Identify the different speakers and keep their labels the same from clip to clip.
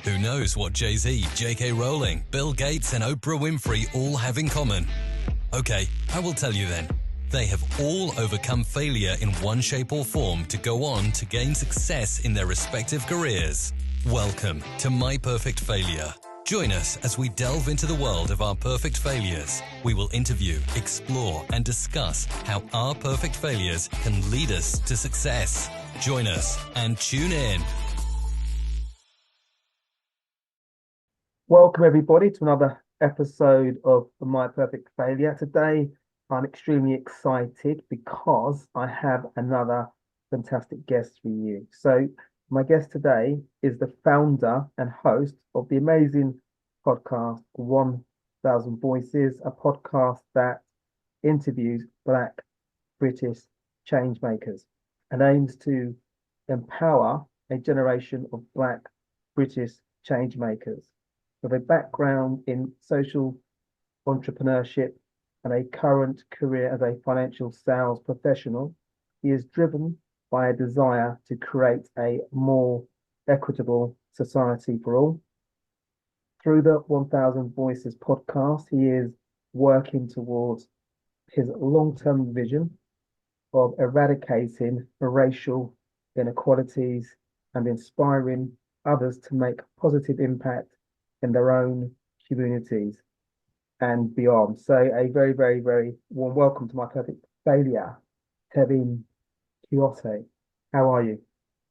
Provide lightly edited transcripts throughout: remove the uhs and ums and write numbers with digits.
Speaker 1: Who knows what Jay-Z, J.K. Rowling, Bill Gates and Oprah Winfrey all have in common? Okay, I will tell you then. They have all overcome failure in one shape or form to go on to gain success in their respective careers. Welcome to My Perfect Failure. Join us as we delve into the world of our perfect failures. We will interview, explore, and discuss how our perfect failures can lead us to success. Join us and tune in.
Speaker 2: Welcome everybody to another episode of My Perfect Failure. Today I'm extremely excited because I have another fantastic guest for you. So my guest today is the founder and host of the amazing podcast 1000 Voices, a podcast that interviews Black British changemakers and aims to empower a generation of Black British changemakers. With a background in social entrepreneurship and a current career as a financial sales professional, he is driven by a desire to create a more equitable society for all. Through the 1000 Voices podcast, he is working towards his long-term vision of eradicating racial inequalities and inspiring others to make positive impact in their own communities and beyond. So a very, very, very warm welcome to My Perfect Failure, Tevin Kittoe. How are you?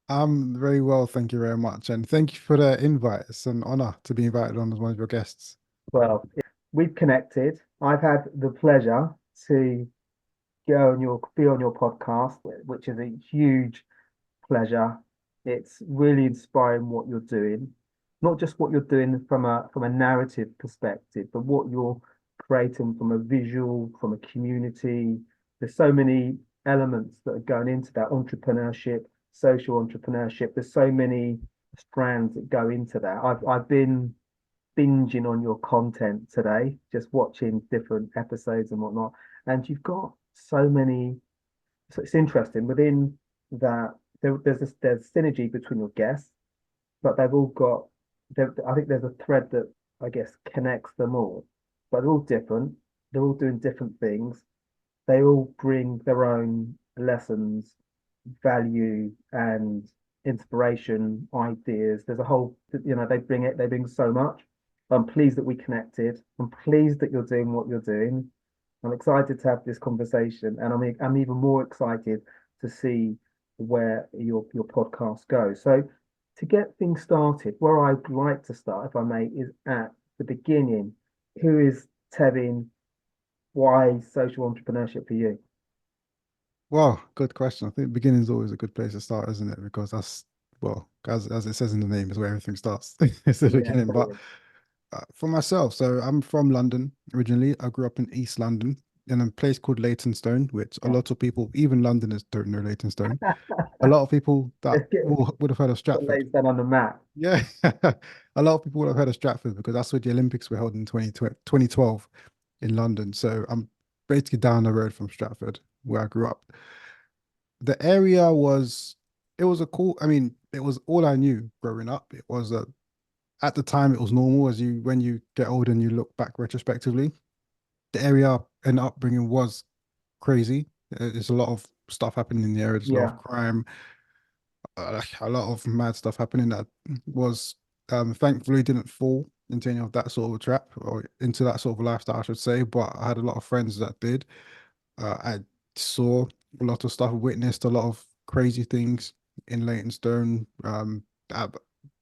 Speaker 3: I'm very well, thank you very much. And thank you for the invite. It's an honor to be invited on as one of your guests.
Speaker 2: Well, we've connected. I've had the pleasure to be on your podcast, which is a huge pleasure. It's really inspiring what you're doing. Not just what you're doing from a narrative perspective, but what you're creating from a visual, from a community. There's so many elements that are going into that entrepreneurship, social entrepreneurship. There's so many strands that go into that. I've been binging on your content today, just watching different episodes and whatnot. And you've got so many. So it's interesting within that. There's synergy between your guests, but they've all got. I think there's a thread that I guess connects them all, but they're all different. They're all doing different things. They all bring their own lessons, value, and inspiration, ideas. There's a whole, they bring so much. I'm pleased that we connected. I'm pleased that you're doing what you're doing. I'm excited to have this conversation, and I'm even more excited to see where your podcast goes. So, to get things started, where I'd like to start, if I may, is at the beginning. Who is Tevin? Why social entrepreneurship for you?
Speaker 3: Well, good question. I think the beginning is always a good place to start, isn't it? Because that's, well, as it says in the name, is where everything starts. It's the beginning. But for myself, so I'm from London originally. I grew up in East London in a place called Leytonstone, which a lot of people, even Londoners, don't know Leytonstone. A lot of people that would have heard of Stratford.
Speaker 2: Leytonstone on the map.
Speaker 3: Yeah, a lot of people would have heard of Stratford because that's where the Olympics were held in 2012 in London. So I'm basically down the road from Stratford, where I grew up. The area it was it was all I knew growing up. It was at the time it was normal when you get older and you look back retrospectively. The area and upbringing was crazy. There's a lot of stuff happening in the area. There's a lot of crime, a lot of mad stuff happening that was thankfully didn't fall into any of that sort of a trap or into that sort of lifestyle, I should say. But I had a lot of friends that did. I saw a lot of stuff, witnessed a lot of crazy things in Leytonstone,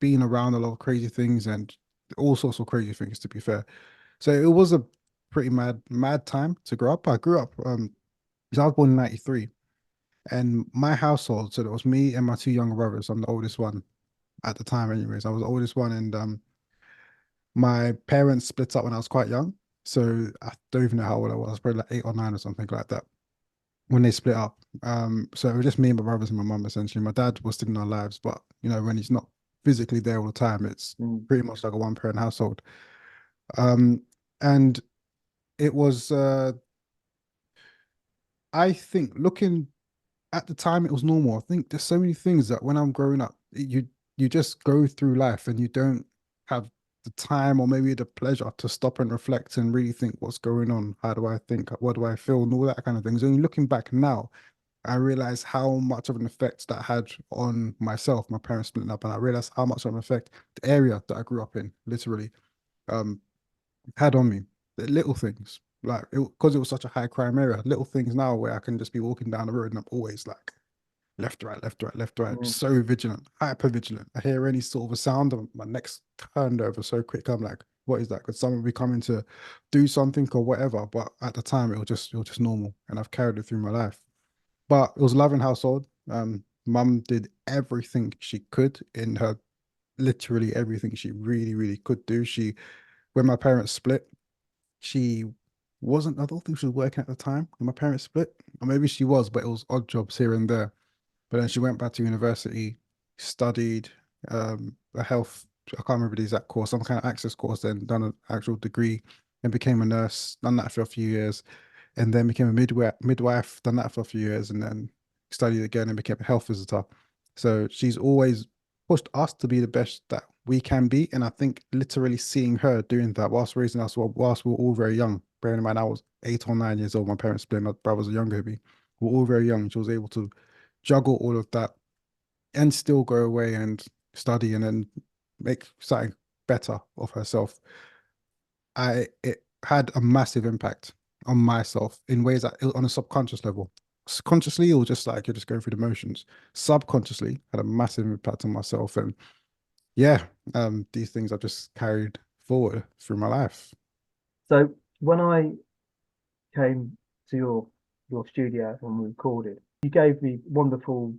Speaker 3: being around a lot of crazy things and all sorts of crazy things, to be fair. So it was a pretty mad time to grow up. I grew up because I was born in 93. And my household, so it was me and my two younger brothers. I'm the oldest one at the time anyways. I was the oldest one, and my parents split up when I was quite young. So I don't even know how old I was, probably like 8 or 9 or something like that when they split up. So it was just me and my brothers and my mum, essentially. My dad was still in our lives, but when he's not physically there all the time, it's pretty much like a one-parent household. And it was I think looking at the time, it was normal. I think there's so many things that when I'm growing up, you just go through life and you don't have the time or maybe the pleasure to stop and reflect and really think what's going on. How do I think? What do I feel? And all that kind of things. And looking back now, I realized how much of an effect that had on myself, my parents splitting up, and I realized how much of an effect the area that I grew up in, literally, um, had on me. The little things, like because it was such a high crime area, little things now where I can just be walking down the road and I'm always like left, right, left, right, left, right,
Speaker 2: Mm.
Speaker 3: so vigilant, hyper vigilant. I hear any sort of a sound, and my neck's turned over so quick. I'm like, what is that? Could someone be coming to do something or whatever? But at the time, it was just normal, and I've carried it through my life. But it was a loving household. Mum did everything she could in her, literally everything she really, really could do. When my parents split, she wasn't, I don't think she was working at the time when my parents split, or maybe she was, but it was odd jobs here and there. But then she went back to university, studied a health, I can't remember the exact course, some kind of access course, then done an actual degree and became a nurse, done that for a few years, and then became a midwife, done that for a few years, and then studied again and became a health visitor. So she's always pushed us to be the best that we can be. And I think literally seeing her doing that whilst raising us, whilst we were all very young, bearing in mind I was 8 or 9 years old, my parents split, my brothers are younger than me, we we're all very young. She was able to juggle all of that and still go away and study and then make something better of herself. It had a massive impact on myself in ways that on a subconscious level. Consciously, it was just like you're just going through the motions. Subconsciously, had a massive impact on myself, and yeah, these things I've just carried forward through my life.
Speaker 2: So when I came to your studio and we recorded, you gave me wonderful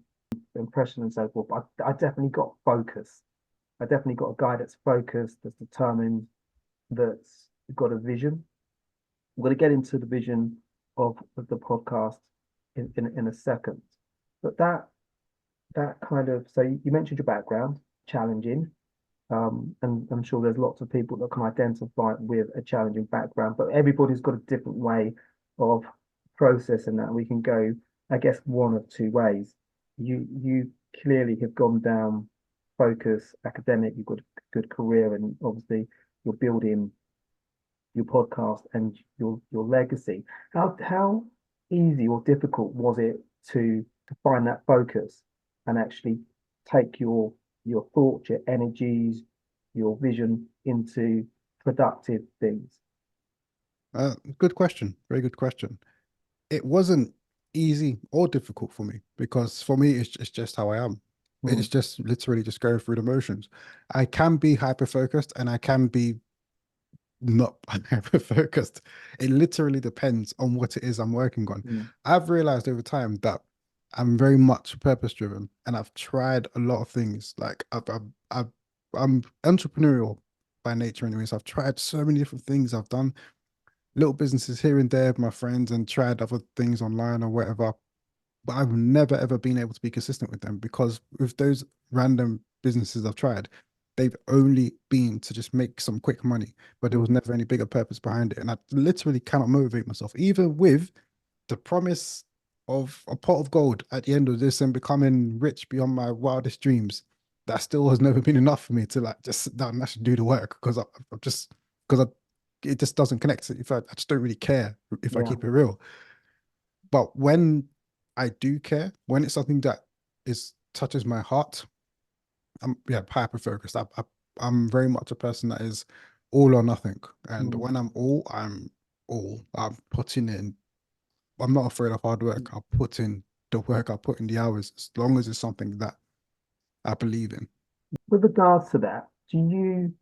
Speaker 2: impression and so forth. But I definitely got focus. I definitely got a guy that's focused, that's determined, that's got a vision. I'm going to get into the vision of the podcast in a second. But that kind of, so you mentioned your background, challenging, and I'm sure there's lots of people that can identify with a challenging background, but everybody's got a different way of processing that. We can go, I guess, one of two ways. You clearly have gone down focus, academic, you've got a good career, and obviously you're building your podcast and your legacy. How easy or difficult was it to find that focus and actually take your thoughts, your energies, your vision into productive things?
Speaker 3: Good question. Very good question. It wasn't easy or difficult for me because for me, it's just how I am. It's
Speaker 2: Mm,
Speaker 3: just literally just going through the motions. I can be hyper focused and I can be not hyper focused. It literally depends on what it is I'm working on.
Speaker 2: mm,
Speaker 3: I've realized over time that I'm very much purpose driven and I've tried a lot of things. Like I'm entrepreneurial by nature anyway. So I've tried so many different things. I've done little businesses here and there with my friends and tried other things online or whatever. But I've never ever been able to be consistent with them because with those random businesses I've tried, they've only been to just make some quick money, but there was
Speaker 2: mm,
Speaker 3: never any bigger purpose behind it. And I literally cannot motivate myself, even with the promise of a pot of gold at the end of this and becoming rich beyond my wildest dreams. That still has never been enough for me to like just sit down and actually do the work because I'm just because it just doesn't connect. If I just don't really care if I
Speaker 2: yeah.
Speaker 3: keep it real. But when I do care, when it's something that is touches my heart, I'm yeah hyper focused. I'm very much a person that is all or nothing, and
Speaker 2: Mm.
Speaker 3: when I'm all, I'm all. I'm putting in. I'm not afraid of hard work. I'll put in the work. I'll put in the hours as long as it's something that I believe in.
Speaker 2: With regards to that, do you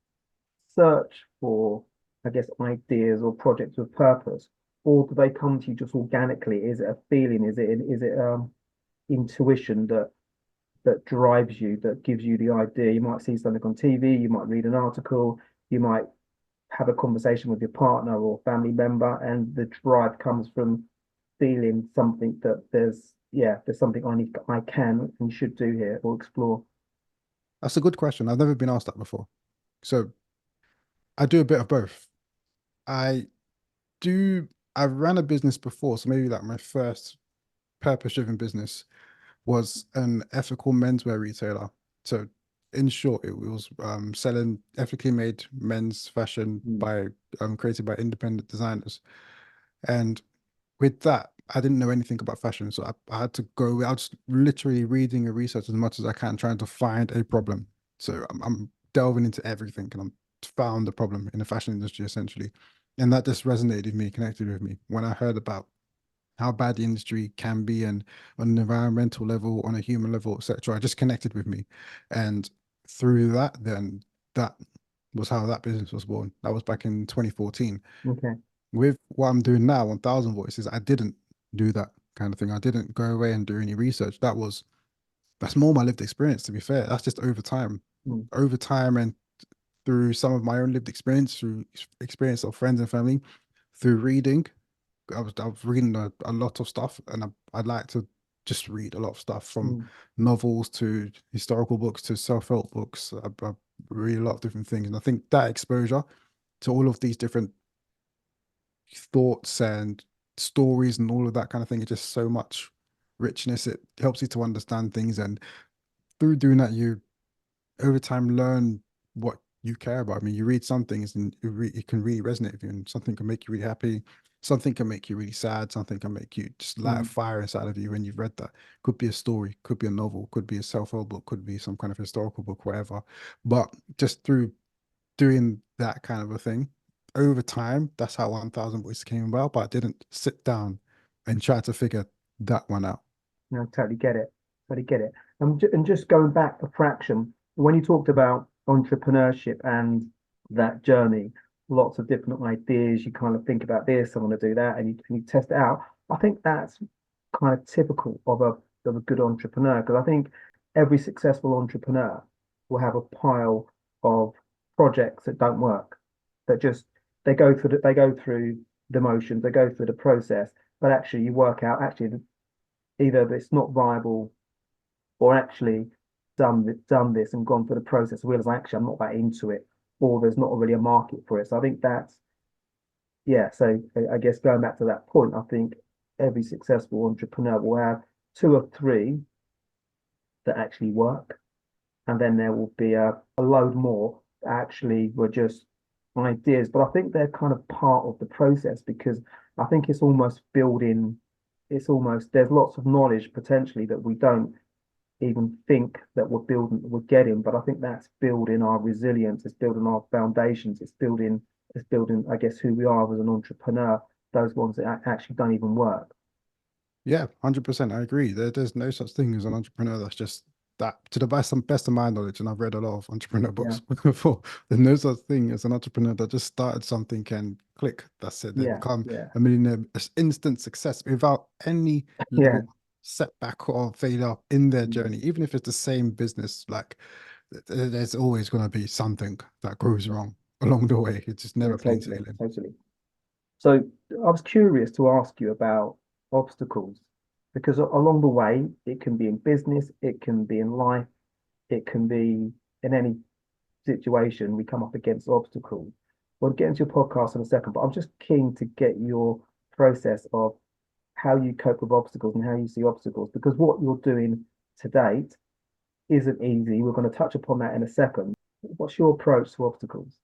Speaker 2: search for, I guess, ideas or projects with purpose, or do they come to you just organically? Is it a feeling? Is it intuition that drives you, that gives you the idea? You might see something on TV, you might read an article, you might have a conversation with your partner or family member, and the drive comes from feeling something that there's something I can and should do here or explore.
Speaker 3: That's a good question. I've never been asked that before. So I do a bit of both. I do. I've ran a business before, so maybe like my first purpose-driven business was an ethical menswear retailer. So in short, it was selling ethically made men's fashion
Speaker 2: Mm.
Speaker 3: by created by independent designers. And with that, I didn't know anything about fashion, so I had to go. I was literally reading and research as much as I can, trying to find a problem. So I'm delving into everything, and I'm found the problem in the fashion industry essentially, and that just resonated with me, connected with me when I heard about how bad the industry can be, and on an environmental level, on a human level, etc. It just connected with me, and through that, then that was how that business was born. That was back in 2014.
Speaker 2: Okay.
Speaker 3: With what I'm doing now on Thousand Voices, I didn't do that kind of thing. I didn't go away and do any research. That's more my lived experience, to be fair. That's just
Speaker 2: Mm.
Speaker 3: over time, and through some of my own lived experience, through experience of friends and family, through reading. I was reading a lot of stuff, and I like to just read a lot of stuff, from
Speaker 2: Mm.
Speaker 3: novels to historical books to self-help books. I read a lot of different things, and I think that exposure to all of these different thoughts and stories and all of that kind of thing is just so much richness. It helps you to understand things, and through doing that, you over time learn what you care about. I mean, you read some things and it can really resonate with you, and something can make you really happy, something can make you really sad, something can make you just light a
Speaker 2: Mm.
Speaker 3: fire inside of you when you've read that. Could be a story, could be a novel, could be a self-help book, could be some kind of historical book, whatever. But just through doing that kind of a thing over time, that's how 1000 Voices came about. But I didn't sit down and try to figure that one out.
Speaker 2: No, I totally get it. Totally get it. And just going back a fraction, when you talked about entrepreneurship and that journey, lots of different ideas, you kind of think about this, I want to do that, and you test it out. I think that's kind of typical of a good entrepreneur, because I think every successful entrepreneur will have a pile of projects that don't work, that just they go through the motions, they go through the process, but actually you work out actually either it's not viable, or actually done this and gone through the process, realize actually I'm not that into it, or there's not really a market for it. So I think that's, yeah. So I guess going back to that point, I think every successful entrepreneur will have two or three that actually work, and then there will be a load more that actually were just ideas. But I think they're kind of part of the process, because I think it's almost building, it's almost, there's lots of knowledge potentially that we don't even think that we're getting. But I think that's building our resilience, it's building our foundations, it's building, I guess, who we are as an entrepreneur, those ones that actually don't even work.
Speaker 3: Yeah, 100%. I agree. There's no such thing as an entrepreneur that's just that, to the best of my knowledge, and I've read a lot of entrepreneur
Speaker 2: Yeah,
Speaker 3: books before. There's no such thing as an entrepreneur that just started something and click. That's it. They
Speaker 2: yeah,
Speaker 3: become
Speaker 2: yeah,
Speaker 3: a millionaire, instant success without any
Speaker 2: yeah,
Speaker 3: little setback or failure in their
Speaker 2: yeah.
Speaker 3: journey. Even if it's the same business, like there's always going to be something that goes wrong along the way. It's just
Speaker 2: Yeah,
Speaker 3: never plain
Speaker 2: totally,
Speaker 3: sailing.
Speaker 2: totally. So I was curious to ask you about obstacles, because along the way, it can be in business, it can be in life, it can be in any situation we come up against obstacles. We'll get into your podcast in a second, but I'm just keen to get your process of how you cope with obstacles and how you see obstacles, because what you're doing to date isn't easy. We're going to touch upon that in a second. What's your approach to obstacles?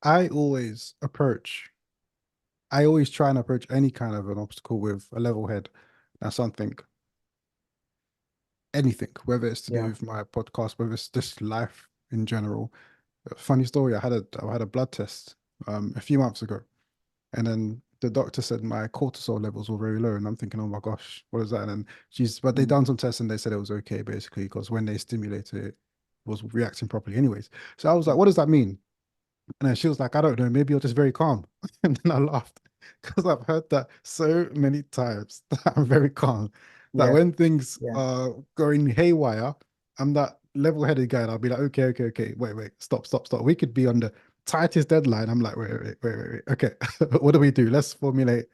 Speaker 3: I always approach I always try and approach any kind of an obstacle with a level head. That's something, anything, whether it's to do
Speaker 2: Yeah.
Speaker 3: with my podcast, whether it's just life in general. Funny story, I had a blood test a few months ago, and then the doctor said my cortisol levels were very low, and I'm thinking, oh my gosh, what is that? And then but they
Speaker 2: Mm.
Speaker 3: done some tests and they said it was okay, basically, because when they stimulated it, it was reacting properly anyways. So I was like, what does that mean? And then she was like, I don't know, maybe you're just very calm. And then I laughed because I've heard that so many times that I'm very calm. That
Speaker 2: Yeah.
Speaker 3: when things
Speaker 2: Yeah.
Speaker 3: are going haywire, I'm that level-headed guy. And I'll be like, okay, okay, okay, wait, stop, stop, stop. We could be on the tightest deadline. I'm like, wait. Okay, what do we do? Let's formulate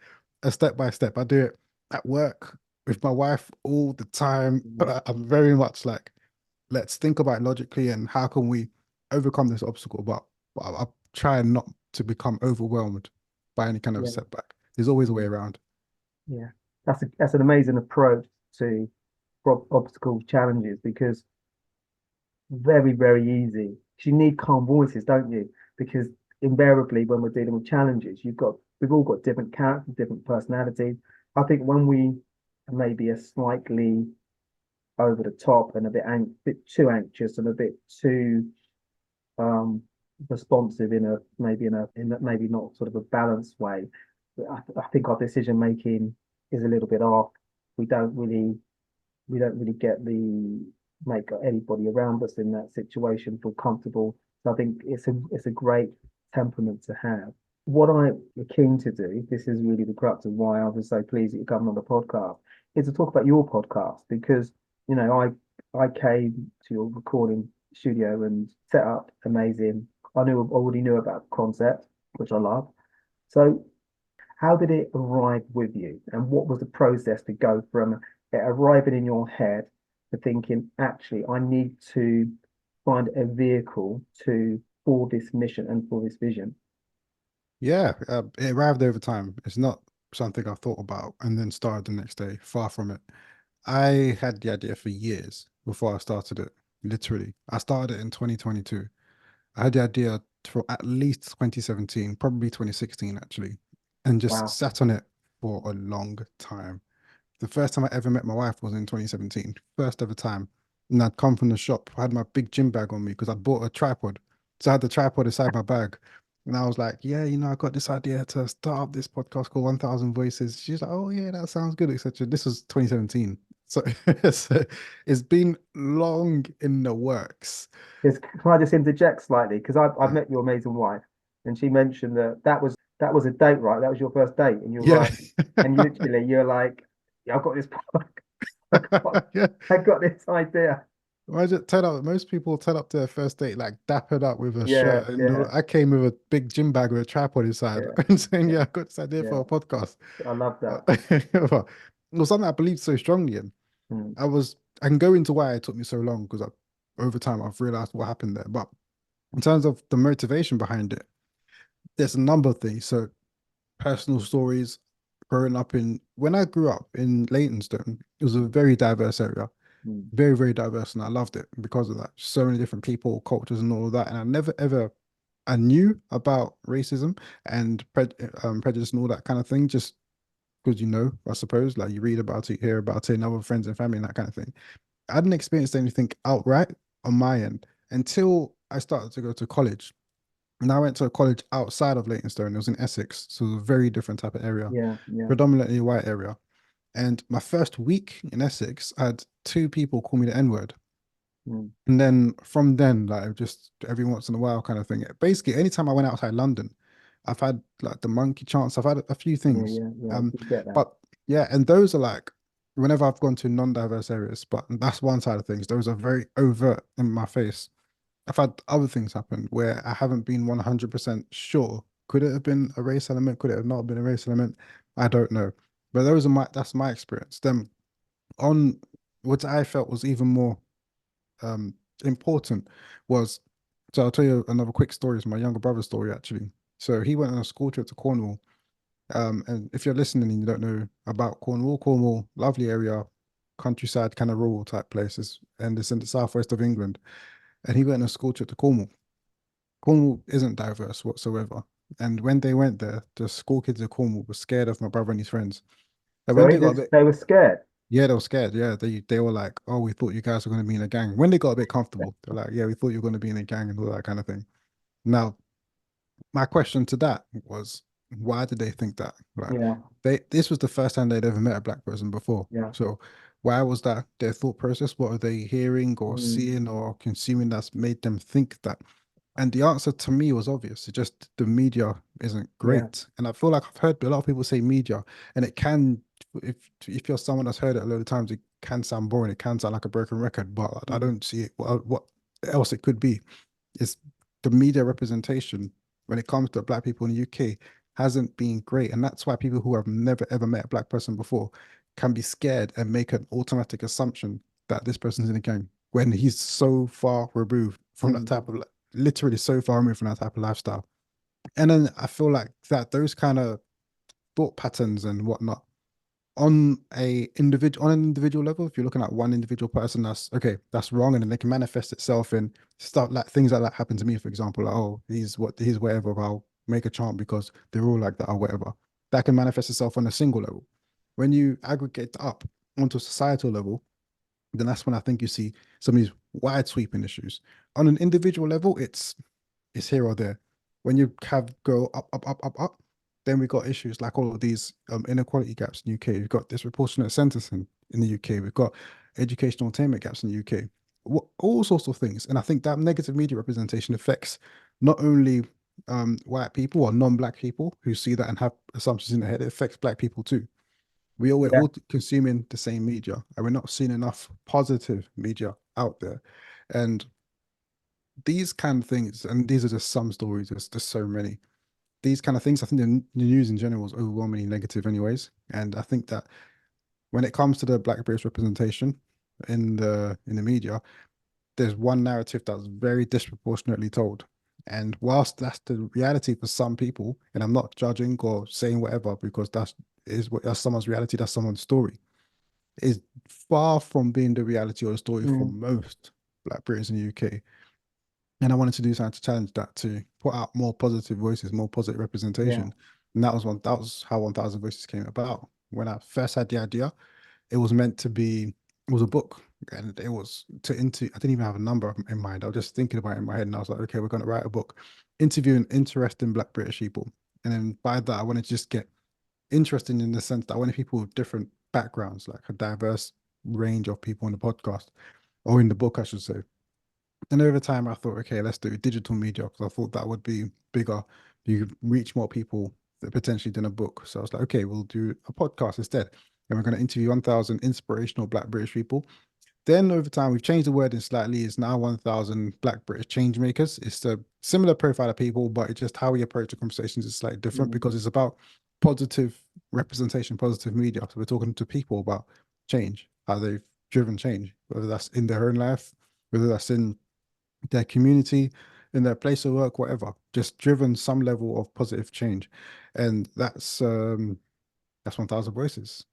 Speaker 3: a step by step. I do it at work with my wife all the time.
Speaker 2: Mm.
Speaker 3: I'm very much like, let's think about it logically and how can we overcome this obstacle. But I try not to become overwhelmed by any kind of
Speaker 2: Yeah.
Speaker 3: setback. There's always a way
Speaker 2: Mm.
Speaker 3: around.
Speaker 2: Yeah. That's an amazing approach to obstacle challenges, because very, very easy. You need calm voices, don't you? Because invariably, when we're dealing with challenges, we've all got different characters, different personalities. I think when we maybe are slightly over the top and bit too anxious and a bit too um, responsive in a maybe not sort of a balanced way, I think our decision making is a little bit off. We don't really we don't really get the make anybody around us in that situation feel comfortable. So I think it's a great temperament to have. What I'm keen to do, this is really the crux of why I was so pleased that you're coming on the podcast, is to talk about your podcast because I came to your recording studio and set up amazing. Already knew about the concept, which I love. So how did it arrive with you? And what was the process to go from it arriving in your head to thinking, actually, I need to find a vehicle for this mission and for this vision?
Speaker 3: Yeah, it arrived over time. It's not something I thought about and then started the next day. Far from it. I had the idea for years before I started it. Literally, I started it in 2022. I had the idea for at least 2017, probably 2016 actually, and just
Speaker 2: Wow.
Speaker 3: sat on it for a long time. The first time I ever met my wife was in 2017, first ever time. And I'd come from the shop. I had my big gym bag on me because I bought a tripod. So I had the tripod inside my bag. And I was like, yeah, I got this idea to start up this podcast called 1000 Voices. She's like, oh, yeah, that sounds good, etc. This was 2017. So it's been long in the works.
Speaker 2: Can I just interject slightly? Because I've
Speaker 3: Yeah.
Speaker 2: met your amazing wife, and she mentioned that was a date, right? That was your first date, and you're
Speaker 3: Yeah.
Speaker 2: right. And literally, you're like, yeah, I've got this, I got,
Speaker 3: Yeah.
Speaker 2: I got this idea.
Speaker 3: Imagine turn up. Most people turn up to their first date like dappered up with a
Speaker 2: Yeah,
Speaker 3: shirt, and
Speaker 2: yeah,
Speaker 3: I came with a big gym bag with a tripod inside,
Speaker 2: yeah,
Speaker 3: and saying,
Speaker 2: yeah,
Speaker 3: "Yeah, I got this idea for
Speaker 2: yeah.
Speaker 3: a podcast."
Speaker 2: I love that.
Speaker 3: Well, it was something I believed so strongly in.
Speaker 2: Mm,
Speaker 3: I can go into why it took me so long because over time I've realized what happened there. But in terms of the motivation behind it, there's a number of things. So personal stories, growing up when I grew up in Leytonstone, it was a very diverse area,
Speaker 2: mm,
Speaker 3: very, very diverse, and I loved it because of that. So many different people, cultures, and all of that. And I never ever I knew about racism and prejudice and all that kind of thing, just because I suppose, like you read about it, hear about it, and other friends and family and that kind of thing. I hadn't experienced anything outright on my end until I started to go to college. And I went to a college outside of Leytonstone. It was in Essex, so it was a very different type of area,
Speaker 2: yeah, yeah.
Speaker 3: predominantly white area. And my first week in Essex, I had two people call me the N-word.
Speaker 2: Mm,
Speaker 3: And then from then, like just every once in a while kind of thing. Basically, anytime I went outside London, I've had like the monkey chance. I've had a few
Speaker 2: yeah,
Speaker 3: things.
Speaker 2: yeah, yeah.
Speaker 3: Um,
Speaker 2: You get that.
Speaker 3: but yeah, and those are like whenever I've gone to non-diverse areas, but that's one side of things. Those are very overt in my face. I've had other things happen where I haven't been 100% sure. Could it have been a race element? Could it have not been a race element? I don't know. But that's my experience. Then on what I felt was even more um important was so I'll tell you another quick story. It's my younger brother's story actually. So he went on a school trip to Cornwall. And if you're listening and you don't know about Cornwall, lovely area, countryside, kind of rural type places, and it's in the southwest of England. And he went on a school trip to Cornwall. Cornwall isn't diverse whatsoever. And when they went there, the school kids in Cornwall were scared of my brother and his friends. And when
Speaker 2: So
Speaker 3: they got a bit,
Speaker 2: they were scared.
Speaker 3: yeah, they were scared. Yeah, they were like, "Oh, we thought you guys were going to be in a gang." When they got a bit comfortable, they're like, "Yeah, we thought you were going to be in a gang and all that kind of thing." Now, my question to that was, why did they think that? Right?
Speaker 2: Yeah,
Speaker 3: This was the first time they'd ever met a black person before.
Speaker 2: yeah.
Speaker 3: So, why was that their thought process? What are they hearing or
Speaker 2: Mm,
Speaker 3: seeing or consuming that's made them think that? And the answer to me was obvious. It just the media isn't
Speaker 2: yeah.
Speaker 3: great. And I feel like I've heard a lot of people say media, and it can, if you're someone that's heard it a lot of times, it can sound boring. It can sound like a broken record, but I
Speaker 2: Mm,
Speaker 3: don't see it. What else it could be? Is the media representation when it comes to black people in the UK hasn't been great. And that's why people who have never ever met a black person before can be scared and make an automatic assumption that this person's in a gang when he's so far removed from that
Speaker 2: mm.
Speaker 3: type of literally so far removed from that type of lifestyle. And then I feel like that those kind of thought patterns and whatnot on an individual level, if you're looking at one individual person, that's okay, that's wrong, and then they can manifest itself in stuff like things like that happen to me, for example, like, oh, he's whatever, I'll make a chant because they're all like that or whatever. That can manifest itself on a single level. When you aggregate up onto a societal level, then that's when I think you see some of these wide sweeping issues. On an individual level, it's here or there. When you have go up, up, up, up, up, then we got issues like all of these inequality gaps in the UK. We've got disproportionate sentencing in the UK. We've got educational attainment gaps in the UK. All sorts of things. And I think that negative media representation affects not only white people or non-black people who see that and have assumptions in their head, it affects black people too. We're
Speaker 2: Yeah,
Speaker 3: all consuming the same media, and we're not seeing enough positive media out there. And these kind of things, and these are just some stories, there's just so many. These kind of things, I think the news in general is overwhelmingly negative anyways. And I think that when it comes to the black British representation in the media, there's one narrative that's very disproportionately told. And whilst that's the reality for some people, and I'm not judging or saying whatever because that's someone's reality, that's someone's story, is far from being the reality or the story for
Speaker 2: mm,
Speaker 3: most Black Britons in the UK. And I wanted to do something to challenge that, to put out more positive voices, more positive
Speaker 2: yeah,
Speaker 3: representation. And that was how 1000 Voices came about. When I first had the idea, it was meant to be, it was a book, and it was I didn't even have a number in mind. I was just thinking about it in my head, and I was like, okay, we're going to write a book interviewing interesting Black British people. And then by that, I wanted to just get interesting in the sense that I wanted people with different backgrounds, like a diverse range of people on the podcast, or in the book, I should say. And over time, I thought, okay, let's do digital media because I thought that would be bigger. You could reach more people potentially than a book. So I was like, okay, we'll do a podcast instead. And we're going to interview 1000 inspirational Black British people. Then over time, we've changed the wording slightly. It's now 1000 Black British changemakers. It's a similar profile of people, but it's just how we approach the conversations is slightly different
Speaker 2: mm,
Speaker 3: because it's about positive representation, positive media. So we're talking to people about change, how they've driven change, whether that's in their own life, whether that's in their community, in their place of work, whatever, just driven some level of positive change. And that's 1000 voices.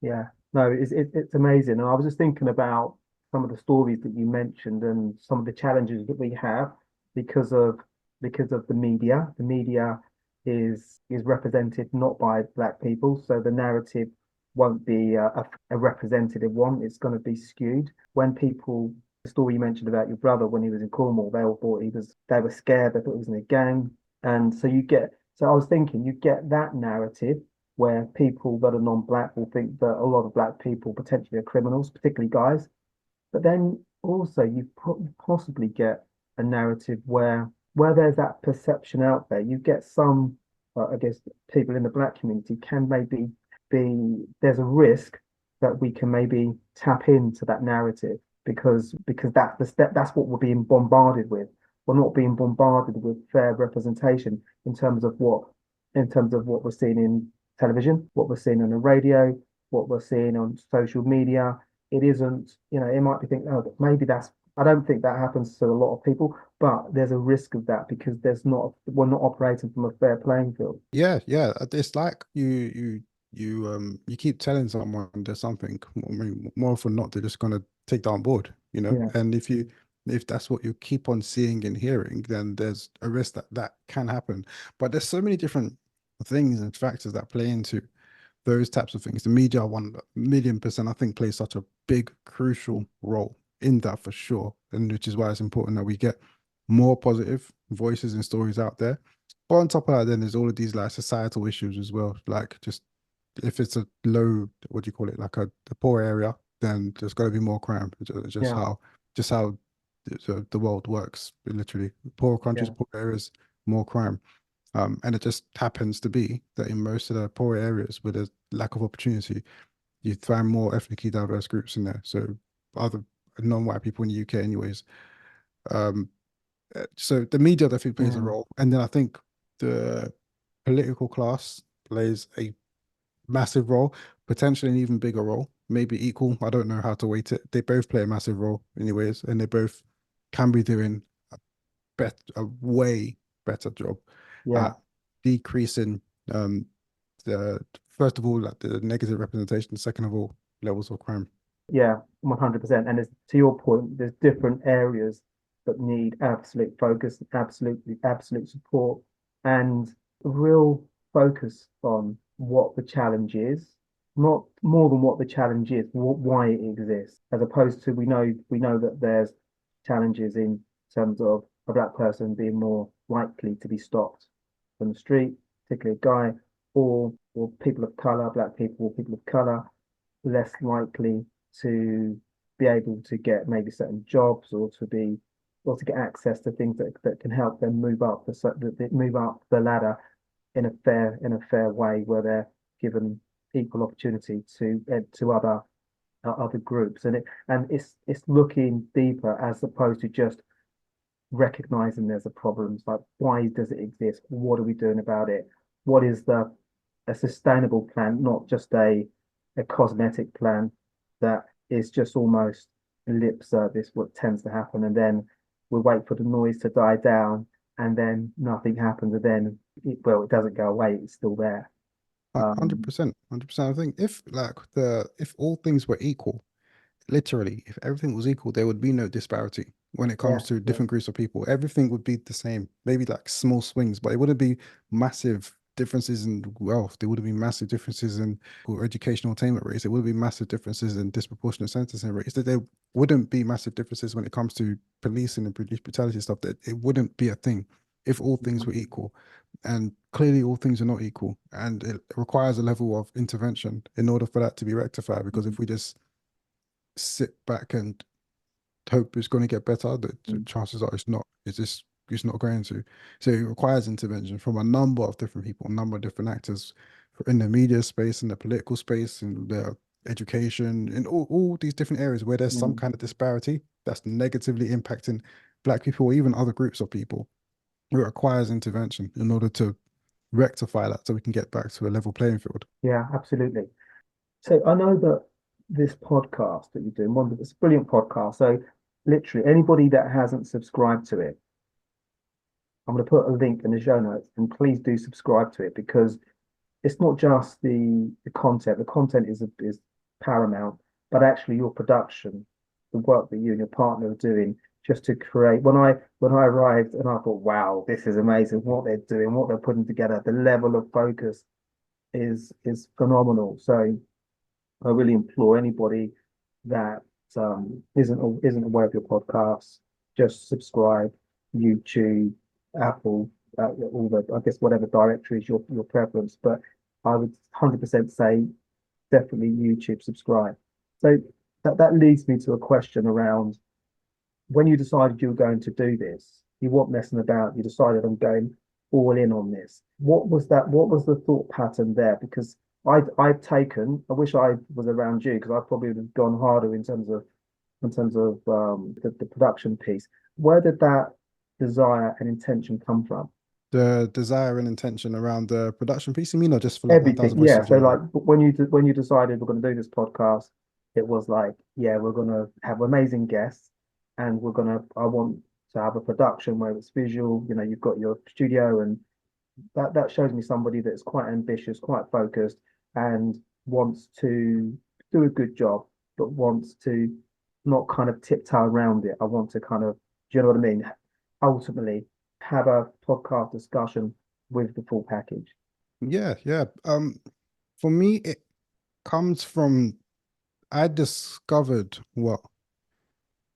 Speaker 2: yeah. No, it's amazing. And I was just thinking about some of the stories that you mentioned and some of the challenges that we have because of because of the media. The media is represented not by black people, so the narrative won't be a representative one. It's going to be skewed. When people, the story you mentioned about your brother when he was in Cornwall, they all thought they were scared, they thought he was in a gang. And so you get, so I was thinking, you get that narrative where people that are non-black will think that a lot of black people potentially are criminals, particularly guys. But then also you possibly get a narrative where there's that perception out there. You get some, I guess, people in the black community can maybe be there's a risk that we can maybe tap into that narrative because that's the step that's what we're being bombarded with. We're not being bombarded with fair representation in terms of what we're seeing in television, what we're seeing on the radio, what we're seeing on social media. It isn't, it might be thinking, oh, maybe that's, I don't think that happens to a lot of people, but there's a risk of that because we're not operating from a fair playing field.
Speaker 3: Yeah, yeah. It's like you keep telling someone there's something. I mean, more often than not, they're just gonna take that on board, you know.
Speaker 2: Yeah,
Speaker 3: And if that's what you keep on seeing and hearing, then there's a risk that that can happen. But there's so many different things and factors that play into those types of things. The media, 1,000,000%, I think, plays such a big, crucial role in that for sure. And which is why it's important that we get more positive voices and stories out there. But on top of that, then there's all of these like societal issues as well. Like just if it's a low, what do you call it, like a poor area, then there's got to be more crime. It's
Speaker 2: yeah,
Speaker 3: just how the world works. Literally, poor countries,
Speaker 2: yeah,
Speaker 3: poor areas, more crime. And it just happens to be that in most of the poor areas where there's lack of opportunity, you find more ethnically diverse groups in there. So other non-white people in the UK, anyways. Um, so the media definitely plays a
Speaker 2: mm,
Speaker 3: role, and then I think the political class plays a massive role, potentially an even bigger role, maybe equal. I don't know how to weight it. They both play a massive role, anyways, and they both can be doing a way better job
Speaker 2: yeah,
Speaker 3: at decreasing um, the first of all, like the negative representation, second of all, levels of crime.
Speaker 2: Yeah, 100%. And it's, to your point, there's different areas that need absolute focus, absolute support, and real focus on what the challenge is, not more than what the challenge is, why it exists, as opposed to we know that there's challenges in terms of a black person being more likely to be stopped on the street, particularly a guy, or people of color, black people, or people of color, less likely to be able to get maybe certain jobs or to get access to things that can help them move up the ladder in a fair way where they're given equal opportunity to other groups, and it's looking deeper as opposed to just recognizing there's a problem. It's like, why does it exist? What are we doing about it? What is a sustainable plan, not just a cosmetic plan that is just almost lip service, what tends to happen, and then we wait for the noise to die down, and then nothing happens, and then it doesn't go away, it's still there.
Speaker 3: 100%, 100%. I think if all things were equal, literally, if everything was equal, there would be no disparity when it comes to different groups of people. Everything would be the same, maybe like small swings, but it wouldn't be massive differences in wealth. There wouldn't be massive differences in educational attainment rates. There wouldn't be massive differences in disproportionate sentencing rates. That there wouldn't be massive differences when it comes to policing and police brutality stuff. That it wouldn't be a thing if all things were equal. And clearly all things are not equal. And it requires a level of intervention in order for that to be rectified. Because if we just sit back and hope it's going to get better, the chances are it's not. It's not going to. So it requires intervention from a number of different people, a number of different actors in the media space, in the political space, in the education, in all these different areas where there's some kind of disparity that's negatively impacting black people or even other groups of people. It requires intervention in order to rectify that so we can get back to a level playing field.
Speaker 2: Yeah, absolutely. So I know that this podcast that you're doing, it's a brilliant podcast. So literally anybody that hasn't subscribed to it, I'm going to put a link in the show notes, and please do subscribe to it, because it's not just the content. The content is paramount, but actually your production, the work that you and your partner are doing just to create. When I arrived and I thought, wow, this is amazing what they're doing, what they're putting together. The level of focus is phenomenal. So I really implore anybody that isn't aware of your podcasts, just subscribe. YouTube, Apple, all the, I guess, whatever directory is your preference, but I would 100% say definitely YouTube, subscribe. So that leads me to a question around, when you decided you were going to do this, you weren't messing about, you decided I'm going all in on this. What was the thought pattern there? Because I wish I was around you, because I probably would have gone harder in terms of the production piece. Where did that desire and intention come from?
Speaker 3: The desire and intention around the production piece, you mean, or just for like
Speaker 2: Everything,
Speaker 3: 1000 Voices?
Speaker 2: yeah. So like when you decided we're going to do this podcast, it was like, yeah, we're going to have amazing guests, and I want to have a production where it's visual. You know, you've got your studio, and that shows me somebody that's quite ambitious, quite focused, and wants to do a good job, but wants to not kind of tiptoe around it. I want to kind of, do you know what I mean? Ultimately, have a podcast discussion with the full package.
Speaker 3: Yeah. For me, it comes from, I discovered what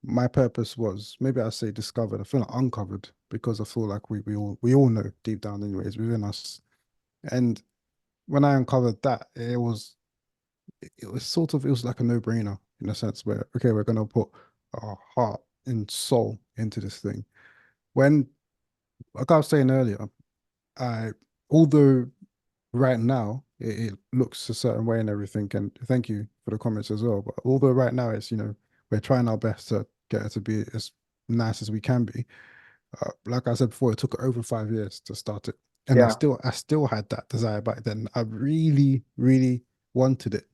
Speaker 3: my purpose was. Maybe I say discovered. I feel like uncovered, because I feel like we all know deep down anyways within us. And when I uncovered that, it was like a no-brainer, in a sense where, okay, we're gonna put our heart and soul into this thing. When, like I was saying earlier, although right now it looks a certain way and everything, and thank you for the comments as well, but although right now it's, we're trying our best to get it to be as nice as we can be. Like I said before, it took over 5 years to start it, and
Speaker 2: Yeah.
Speaker 3: I still had that desire back then. I really, really wanted it.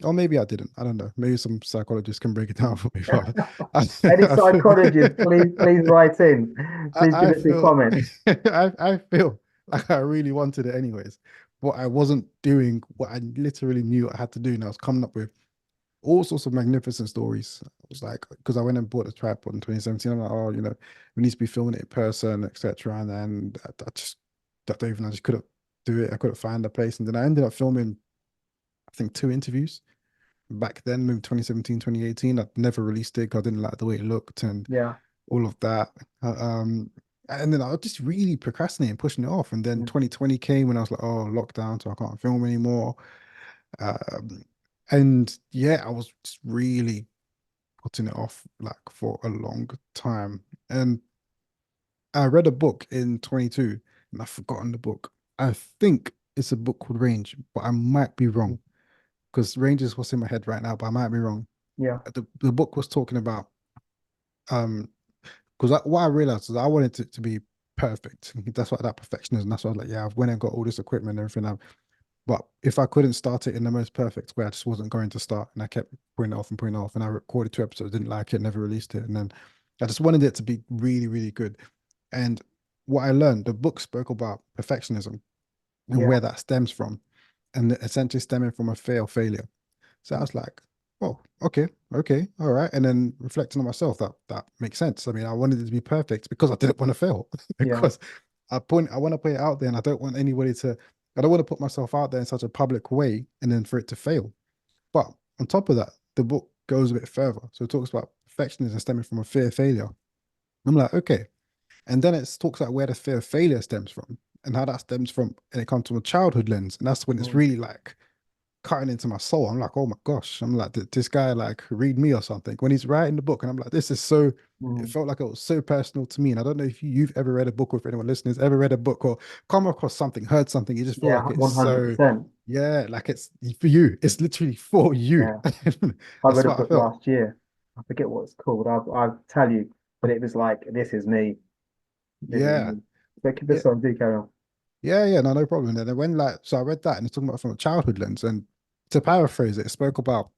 Speaker 3: Or maybe I didn't. I don't know. Maybe some psychologist can break it down for me. But
Speaker 2: Any psychologist, please write in. Please give us your comments.
Speaker 3: I feel like I really wanted it anyways. but I wasn't doing what I literally knew I had to do. And I was coming up with all sorts of magnificent stories. I was like, because I went and bought a tripod in 2017. I'm like, oh, we need to be filming it in person, etc. And then I just couldn't do it. I couldn't find a place. And then I ended up filming, I think, 2 interviews back then, maybe 2017, 2018. I'd never released it 'cause I didn't like the way it looked and
Speaker 2: Yeah.
Speaker 3: all of that. And then I was just really procrastinating, pushing it off. And then
Speaker 2: Mm.
Speaker 3: 2020 came and I was like, oh, lockdown, so I can't film anymore. Um, and yeah, I was just really putting it off like for a long time. And I read a book in 22 and I've forgotten the book. I think it's a book called Range, but I might be wrong because Range is what's in my head right now, but I might be wrong.
Speaker 2: Yeah.
Speaker 3: The book was talking about um because what I realized is I wanted it to be perfect. That's what that perfectionism. That's why I was like, yeah, I've went and got all this equipment and everything. But if I couldn't start it in the most perfect way, I just wasn't going to start. And I kept putting it off and putting it off. And I recorded 2 episodes, didn't like it, never released it. And then I just wanted it to be really, really good. And what I learned, the book spoke about perfectionism and
Speaker 2: Yeah.
Speaker 3: where that stems from, and essentially stemming from a fear of failure. So I was like, oh, okay, all right. And then reflecting on myself, that makes sense. I mean, I wanted it to be perfect because I didn't want to fail.
Speaker 2: Yeah.
Speaker 3: Because I want to put it out there and I don't want anybody to, I don't want to put myself out there in such a public way and then for it to fail. But on top of that, the book goes a bit further. So it talks about perfectionism stemming from a fear of failure. I'm like, okay. And then it talks about where the fear of failure stems from and how that stems from, and it comes from a childhood lens. And that's when it's
Speaker 2: Mm.
Speaker 3: really like cutting into my soul. I'm like, oh my gosh. I'm like, did this guy like read me or something? When he's writing the book, and I'm like, this is so, it
Speaker 2: Mm.
Speaker 3: felt like it was so personal to me. And I don't know if you've ever read a book, or if anyone listening has ever read a book or come across something, heard something, you just feel
Speaker 2: Yeah.
Speaker 3: like it's so,
Speaker 2: 100%.
Speaker 3: yeah, like it's for you. It's literally for you.
Speaker 2: Yeah. I
Speaker 3: That's
Speaker 2: read a
Speaker 3: what I
Speaker 2: book
Speaker 3: felt.
Speaker 2: last year. I forget what it's called. I'll tell you, but it was like, this is me. This is
Speaker 3: Yeah.
Speaker 2: me. So keep
Speaker 3: Yeah.
Speaker 2: this on, do carry on.
Speaker 3: Yeah, no problem. And then when like, so I read that and it's talking about from a childhood lens. And to paraphrase it, it spoke about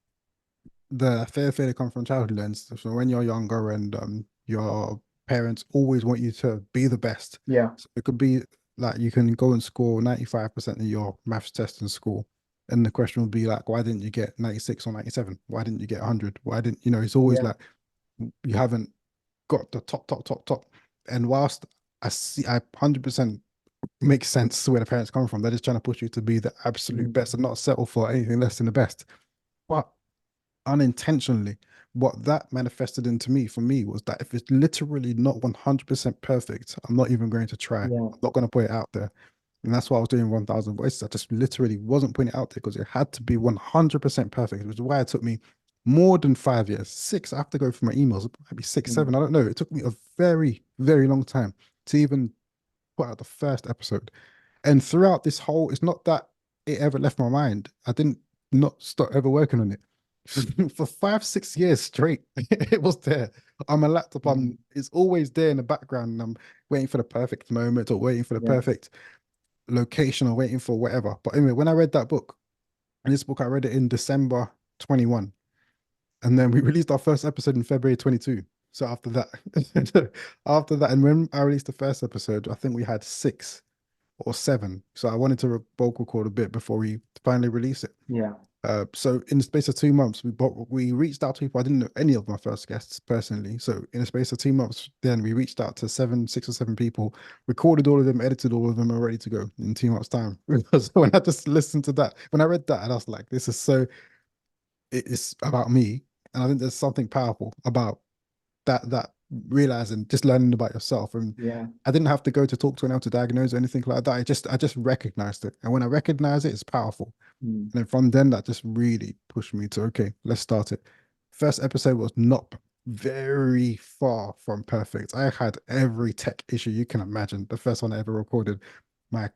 Speaker 3: the fear of failure comes from childhood lens. So when you're younger and your parents always want you to be the best.
Speaker 2: Yeah.
Speaker 3: So it could be like you can go and score 95% of your maths test in school. And the question would be like, why didn't you get 96 or 97? Why didn't you get 100? Why didn't, it's always
Speaker 2: Yeah.
Speaker 3: like you haven't got the top. And whilst I 100% makes sense to where the parents come from, they're just trying to push you to be the absolute
Speaker 2: Mm.
Speaker 3: best and not settle for anything less than the best. But unintentionally, what that manifested into me for me was that if it's literally not 100% perfect, I'm not even going to try.
Speaker 2: Yeah.
Speaker 3: I'm not going to put it out there. And that's why I was doing 1000 voices. I just literally wasn't putting it out there because it had to be 100% perfect, which is why it took me more than 5 years, six. I have to go through my emails, maybe six,
Speaker 2: Mm.
Speaker 3: seven. I don't know. It took me a very, very long time to even put out the first episode. And throughout this whole, it's not that it ever left my mind. I didn't not stop ever working on it. For 5, 6 years straight, it was there on my laptop.
Speaker 2: Mm.
Speaker 3: It's always there in the background. And I'm waiting for the perfect moment or waiting for the
Speaker 2: Yeah.
Speaker 3: perfect location or waiting for whatever. But anyway, when I read that book, and this book, I read it in December 21. And then we released our first episode in February 22. So after that, after that, and when I released the first episode, I think we had 6 or 7. So I wanted to bulk record a bit before we finally release it.
Speaker 2: Yeah.
Speaker 3: So in the space of 2 months, we reached out to people. I didn't know any of my first guests personally. So in the space of 2 months, then we reached out to 6 or 7 people, recorded all of them, edited all of them, and ready to go in 2 months' time. Because when I just listened to that, when I read that, and I was like, this is so, it's about me. And I think there's something powerful about that realizing, just learning about yourself. And
Speaker 2: Yeah.
Speaker 3: I didn't have to go to talk to anyone to diagnose or anything like that. I just recognized it. And when I recognize it, it's powerful.
Speaker 2: Mm.
Speaker 3: And then from then, that just really pushed me to, okay, let's start it. First episode was not very far from perfect. I had every tech issue you can imagine. The first one I ever recorded, my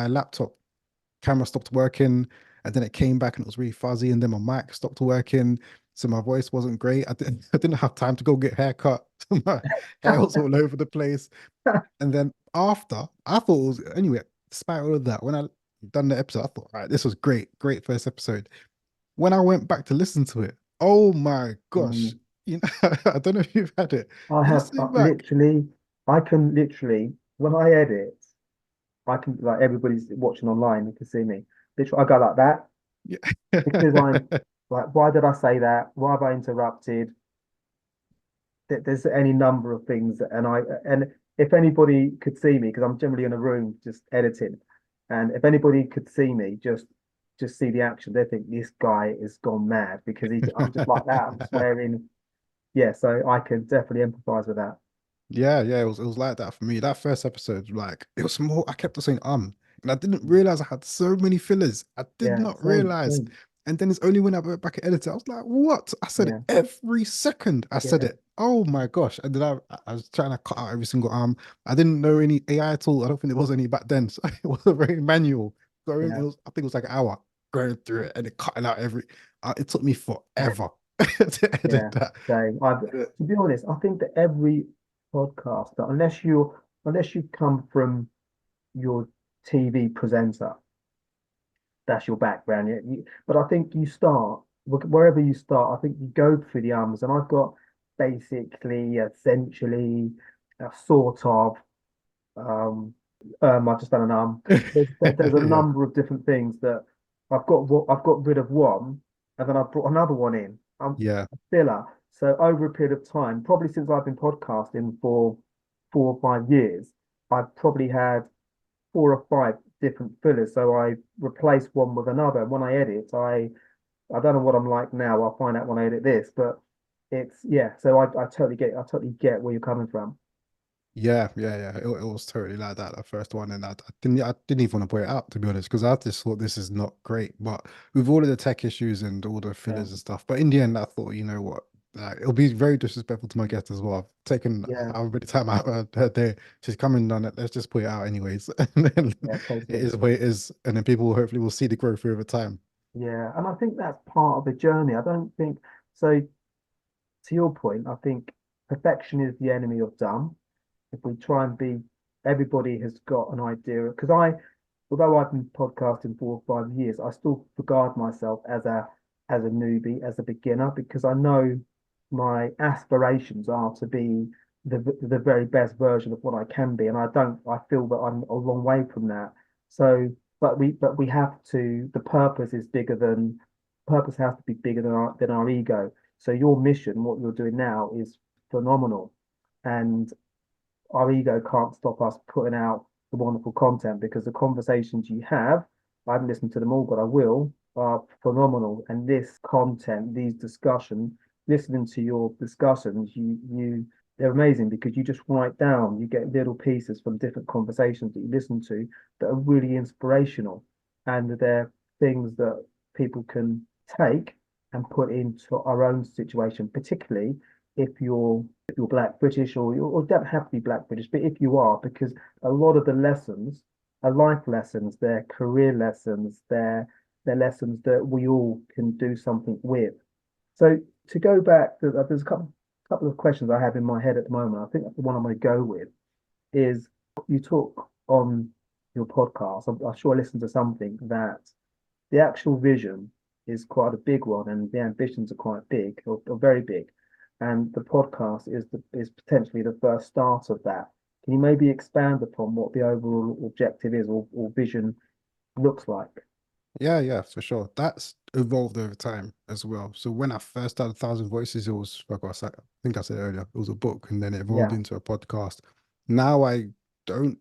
Speaker 3: laptop camera stopped working, and then it came back and it was really fuzzy, and then my mic stopped working. So my voice wasn't great. I didn't have time to go get a haircut. So my hair was all over the place. And then after, I thought it was, anyway, despite all of that, when I done the episode, I thought, all right, this was great first episode. When I went back to listen to it, oh my gosh,
Speaker 2: Mm.
Speaker 3: I don't know if you've had it.
Speaker 2: I
Speaker 3: You
Speaker 2: have
Speaker 3: sit back.
Speaker 2: literally, I can literally, when I edit, I can, like, everybody's watching online, they can see me. Literally, I go like that because I'm
Speaker 3: Yeah.
Speaker 2: like, why did I say that? Why have I interrupted? There's any number of things, and if anybody could see me, because I'm generally in a room just editing, and if anybody could see me, just see the action, they think this guy is gone mad because I'm just like that. I'm swearing. Yeah, so I can definitely empathize with that.
Speaker 3: Yeah, yeah, it was like that for me. That first episode, like it was more, I kept on saying and I didn't realize I had so many fillers. I did
Speaker 2: Yeah,
Speaker 3: not
Speaker 2: same,
Speaker 3: realize.
Speaker 2: same.
Speaker 3: And then it's only when I went back and edited, I was like, what? I said it
Speaker 2: Yeah,
Speaker 3: every second. I said
Speaker 2: yeah,
Speaker 3: it. Oh my gosh. And then I was trying to cut out every single I didn't know any AI at all. I don't think there was any back then. So it was a very manual. So it
Speaker 2: yeah,
Speaker 3: was, I think it was like an hour going through it and it cutting out it took me forever to edit
Speaker 2: yeah.
Speaker 3: that.
Speaker 2: Same. To be honest, I think that every podcaster, unless you come from your TV presenter, that's your background. Yeah. But I think you start wherever you start. I think you go through the ums, and I've got basically, essentially, sort of. Um, I've just done an there's a
Speaker 3: Yeah.
Speaker 2: number of different things that I've got rid of one, and then I've brought another one in. I'm
Speaker 3: Yeah.
Speaker 2: a filler. So over a period of time, probably since I've been podcasting for 4 or 5 years, I've probably had 4 or 5 different fillers. So I replace one with another. When I edit, I don't know what I'm like now. I'll find out when I edit this, but it's yeah. So I totally get where you're coming from.
Speaker 3: Yeah, yeah, yeah. It was totally like that, the first one, and I didn't even want to put it out to be honest, because I just thought this is not great. But with all of the tech issues and all the
Speaker 2: Yeah,
Speaker 3: fillers and stuff, but in the end, I thought, you know what, it'll be very disrespectful to my guest as well. I've taken
Speaker 2: yeah,
Speaker 3: a bit of time out of her day. She's coming on it. Let's just put it out anyways, and then
Speaker 2: yeah,
Speaker 3: it
Speaker 2: totally.
Speaker 3: is what it is, and then people hopefully will see the growth over time.
Speaker 2: Yeah, and I think that's part of the journey. I don't think so. To your point, I think perfection is the enemy of done. If we try and be, everybody has got an idea. Because although I've been podcasting for 5 years, I still regard myself as a newbie, as a beginner, because I know my aspirations are to be the very best version of what I can be, and I feel that I'm a long way from that. So, but we have to. The purpose is bigger than purpose has to be bigger than our ego. So your mission, what you're doing now, is phenomenal, and our ego can't stop us putting out the wonderful content because the conversations you have, I haven't listened to them all, but I will, are phenomenal. And this content, these discussions, listening to your discussions, they're amazing because you just write down, you get little pieces from different conversations that you listen to that are really inspirational. And they're things that people can take and put into our own situation, particularly if you're Black British or don't have to be Black British, but if you are, because a lot of the lessons are life lessons, they're career lessons, they're lessons that we all can do something with. So to go back, there's a couple of questions I have in my head at the moment. I think the one I'm going to go with is you talk on your podcast. I'm sure I listened to something that the actual vision is quite a big one, and the ambitions are quite big or very big. And the podcast is potentially the first start of that. Can you maybe expand upon what the overall objective is or vision looks like?
Speaker 3: Yeah, yeah, for sure. That's evolved over time as well. So when I first started Thousand Voices, it was, like I think I said earlier, it was a book, and then it evolved
Speaker 2: Yeah.
Speaker 3: into a podcast. Now I don't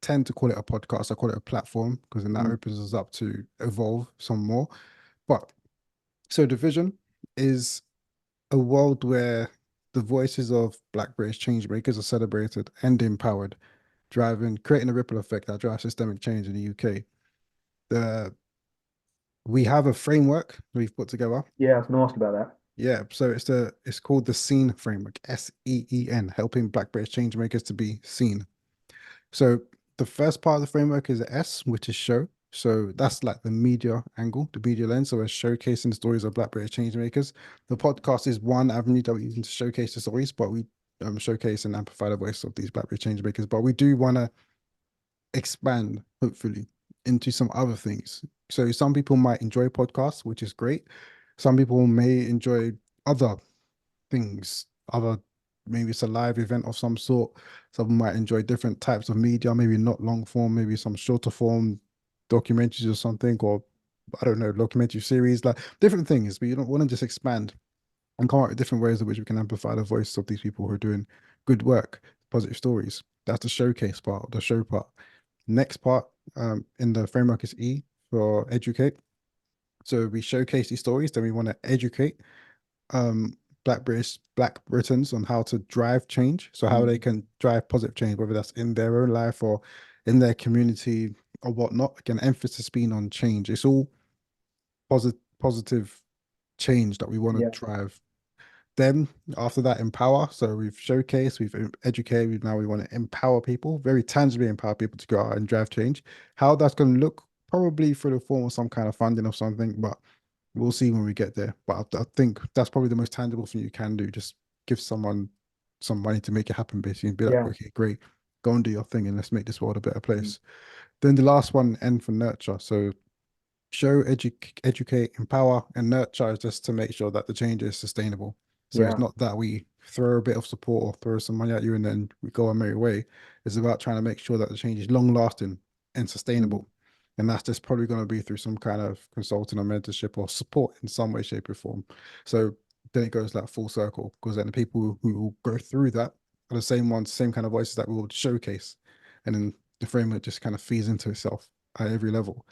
Speaker 3: tend to call it a podcast. I call it a platform because then that
Speaker 2: Mm.
Speaker 3: opens us up to evolve some more. But so the vision is a world where the voices of Black British change makers are celebrated and empowered, creating a ripple effect that drives systemic change in the UK. The We have a framework we've put together.
Speaker 2: Yeah, I was going to ask about that.
Speaker 3: Yeah, so it's called the SEEN framework, SEEN, helping Black British change makers to be seen. So the first part of the framework is a S, which is show. So that's like the media angle, the media lens. So we're showcasing the stories of Black British change makers. The podcast is one avenue that we're using to showcase the stories, but we showcase and amplify the voice of these Black British change makers. But we do want to expand, hopefully, into some other things. So some people might enjoy podcasts, which is great. Some people may enjoy other things, other maybe it's a live event of some sort. Some might enjoy different types of media, maybe not long form, maybe some shorter form documentaries or something, or I don't know, documentary series, like different things. But you don't want to just expand and come up with different ways in which we can amplify the voice of these people who are doing good work, positive stories. That's the showcase part, the show part. Next part in the framework is E for educate. So we showcase these stories, then we want to educate um Black Britons on how to drive change. So how they can drive positive change, whether that's in their own life or in their community or whatnot. Again, emphasis being on change. It's all positive change that we want to
Speaker 2: Yeah.
Speaker 3: drive. Then after that, empower. So we've showcased, we've educated. Now we want to empower people, very tangibly empower people to go out and drive change. How that's going to look, probably through the form of some kind of funding or something, but we'll see when we get there. But I think that's probably the most tangible thing you can do. Just give someone some money to make it happen, basically, and be like,
Speaker 2: Yeah.
Speaker 3: okay, great, go and do your thing and let's make this world a better place. Then the last one, N for nurture. So show, educate, empower, and nurture is just to make sure that the change is sustainable. So it's
Speaker 2: Yeah.
Speaker 3: not that we throw a bit of support or throw some money at you and then we go our merry way. It's about trying to make sure that the change is long lasting and sustainable. And that's just probably going to be through some kind of consulting or mentorship or support in some way, shape, or form. So then it goes like full circle, because then the people who will go through that are the same ones, same kind of voices that we will showcase. And then the framework just kind of feeds into itself at every level.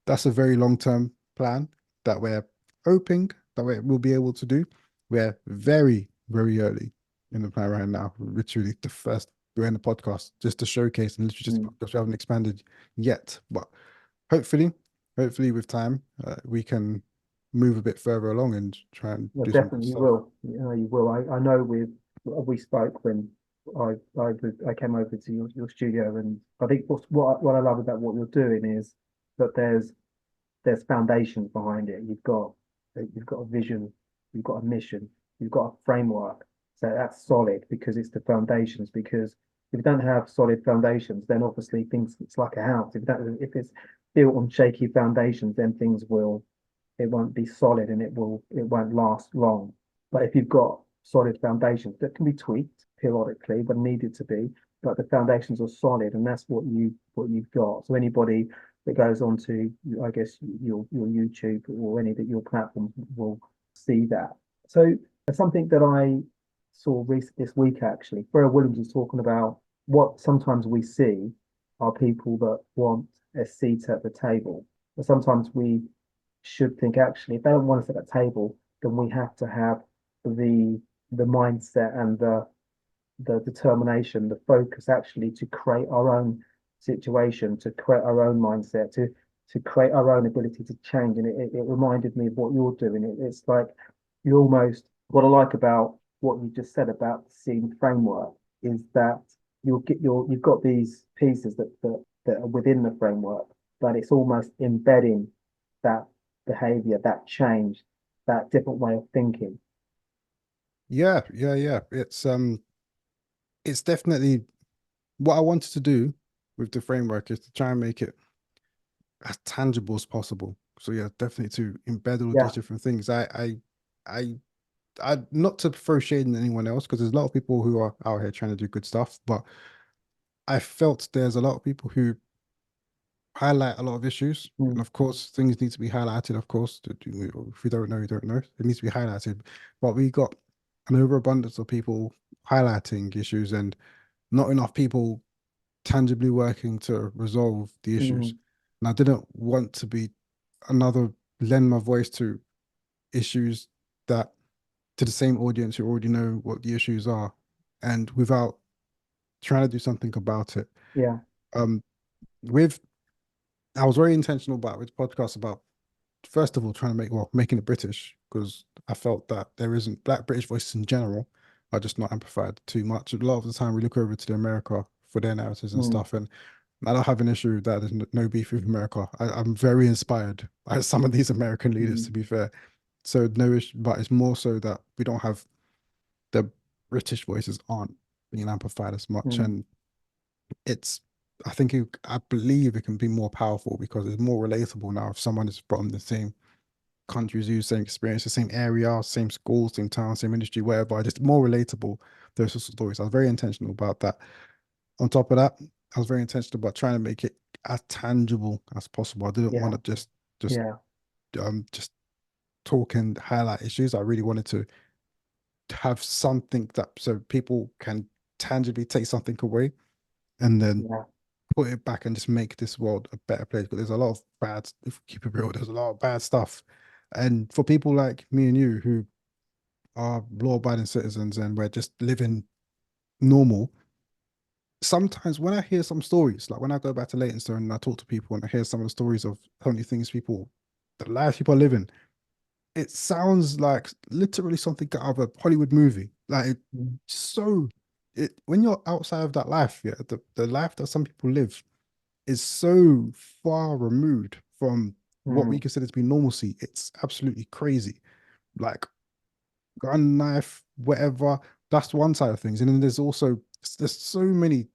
Speaker 3: That's a very long-term plan that we're hoping that we'll be able to do. We're very, very early in the plan right now. Literally the first, we're in the podcast just to showcase, and literally just because we haven't expanded yet. But hopefully, with time, we can move a bit further along and try and
Speaker 2: Yeah,
Speaker 3: do some good
Speaker 2: definitely you
Speaker 3: stuff.
Speaker 2: will. You will. I know we spoke when I came over to your studio, and I think what I love about what you're doing is that there's foundations behind it. You've got a vision, you've got a mission, you've got a framework. So that's solid because it's the foundations. Because if you don't have solid foundations, then obviously things it's like a house. If it's built on shaky foundations, then things will it won't be solid and it won't last long. But if you've got solid foundations that can be tweaked periodically when needed to be, but the foundations are solid, and that's what you've got. So anybody that goes onto, I guess, your YouTube or any of your platforms will see that. So something that I saw this week actually, Pharrell Williams is talking about what sometimes we see are people that want a seat at the table. But sometimes we should think actually, if they don't want us at that table, then we have to have the the mindset and the determination, the focus actually to create our own situation, to create our own mindset, to create our own ability to change. And it reminded me of what you're doing. It's like you almost what I like about what you just said about the scene framework is that you've got these pieces that are within the framework, but it's almost embedding that behavior, that change, that different way of thinking.
Speaker 3: Yeah, yeah, yeah. It's definitely what I wanted to do with the framework is to try and make it as tangible as possible. So yeah, definitely to embed all of these
Speaker 2: Yeah.
Speaker 3: different things. I, not to throw shade in anyone else because there's a lot of people who are out here trying to do good stuff, but I felt there's a lot of people who highlight a lot of issues, and
Speaker 2: Mm,
Speaker 3: of course, things need to be highlighted. Of course, if you don't know, you don't know. It needs to be highlighted, but we got an overabundance of people highlighting issues and not enough people tangibly working to resolve the issues.
Speaker 2: mm,
Speaker 3: And I didn't want to be another lend my voice to issues that to the same audience who already know what the issues are, and without trying to do something about it.
Speaker 2: yeah.
Speaker 3: Um, with I was very intentional about with podcasts about first of all trying to making it British because I felt that there isn't Black British voices in general are just not amplified too much. A lot of the time we look over to the America for their narratives and
Speaker 2: Mm,
Speaker 3: stuff, and I don't have an issue with that. There's no beef with America. I'm very inspired by some of these American leaders, to
Speaker 2: mm,
Speaker 3: be fair. So no issue, but it's more so that we don't have the British voices aren't being amplified as much,
Speaker 2: mm,
Speaker 3: and it's I believe it can be more powerful because it's more relatable now if someone is from the same country zoo, same experience, the same area, same school, same town, same industry, whatever. Just more relatable, those sorts of stories. I was very intentional about that. On top of that, I was very intentional about trying to make it as tangible as possible. I didn't want
Speaker 2: Yeah.
Speaker 3: to just
Speaker 2: Yeah.
Speaker 3: just talk and highlight issues. I really wanted to have something that so people can tangibly take something away and then
Speaker 2: Yeah.
Speaker 3: put it back and just make this world a better place. Because there's a lot of bad, if we keep it real, there's a lot of bad stuff. And for people like me and you who are law-abiding citizens and we're just living normal, sometimes when I hear some stories, like when I go back to Leytonstone and I talk to people and I hear some of the stories of so many things people, the lives people are living, it sounds like literally something out of a Hollywood movie. Like
Speaker 2: Mm.
Speaker 3: so it when you're outside of that life, yeah, the life that some people live is so far removed from what we
Speaker 2: Mm.
Speaker 3: consider to be normalcy. It's absolutely crazy. Like gun, knife, whatever. That's one side of things. And then there's so many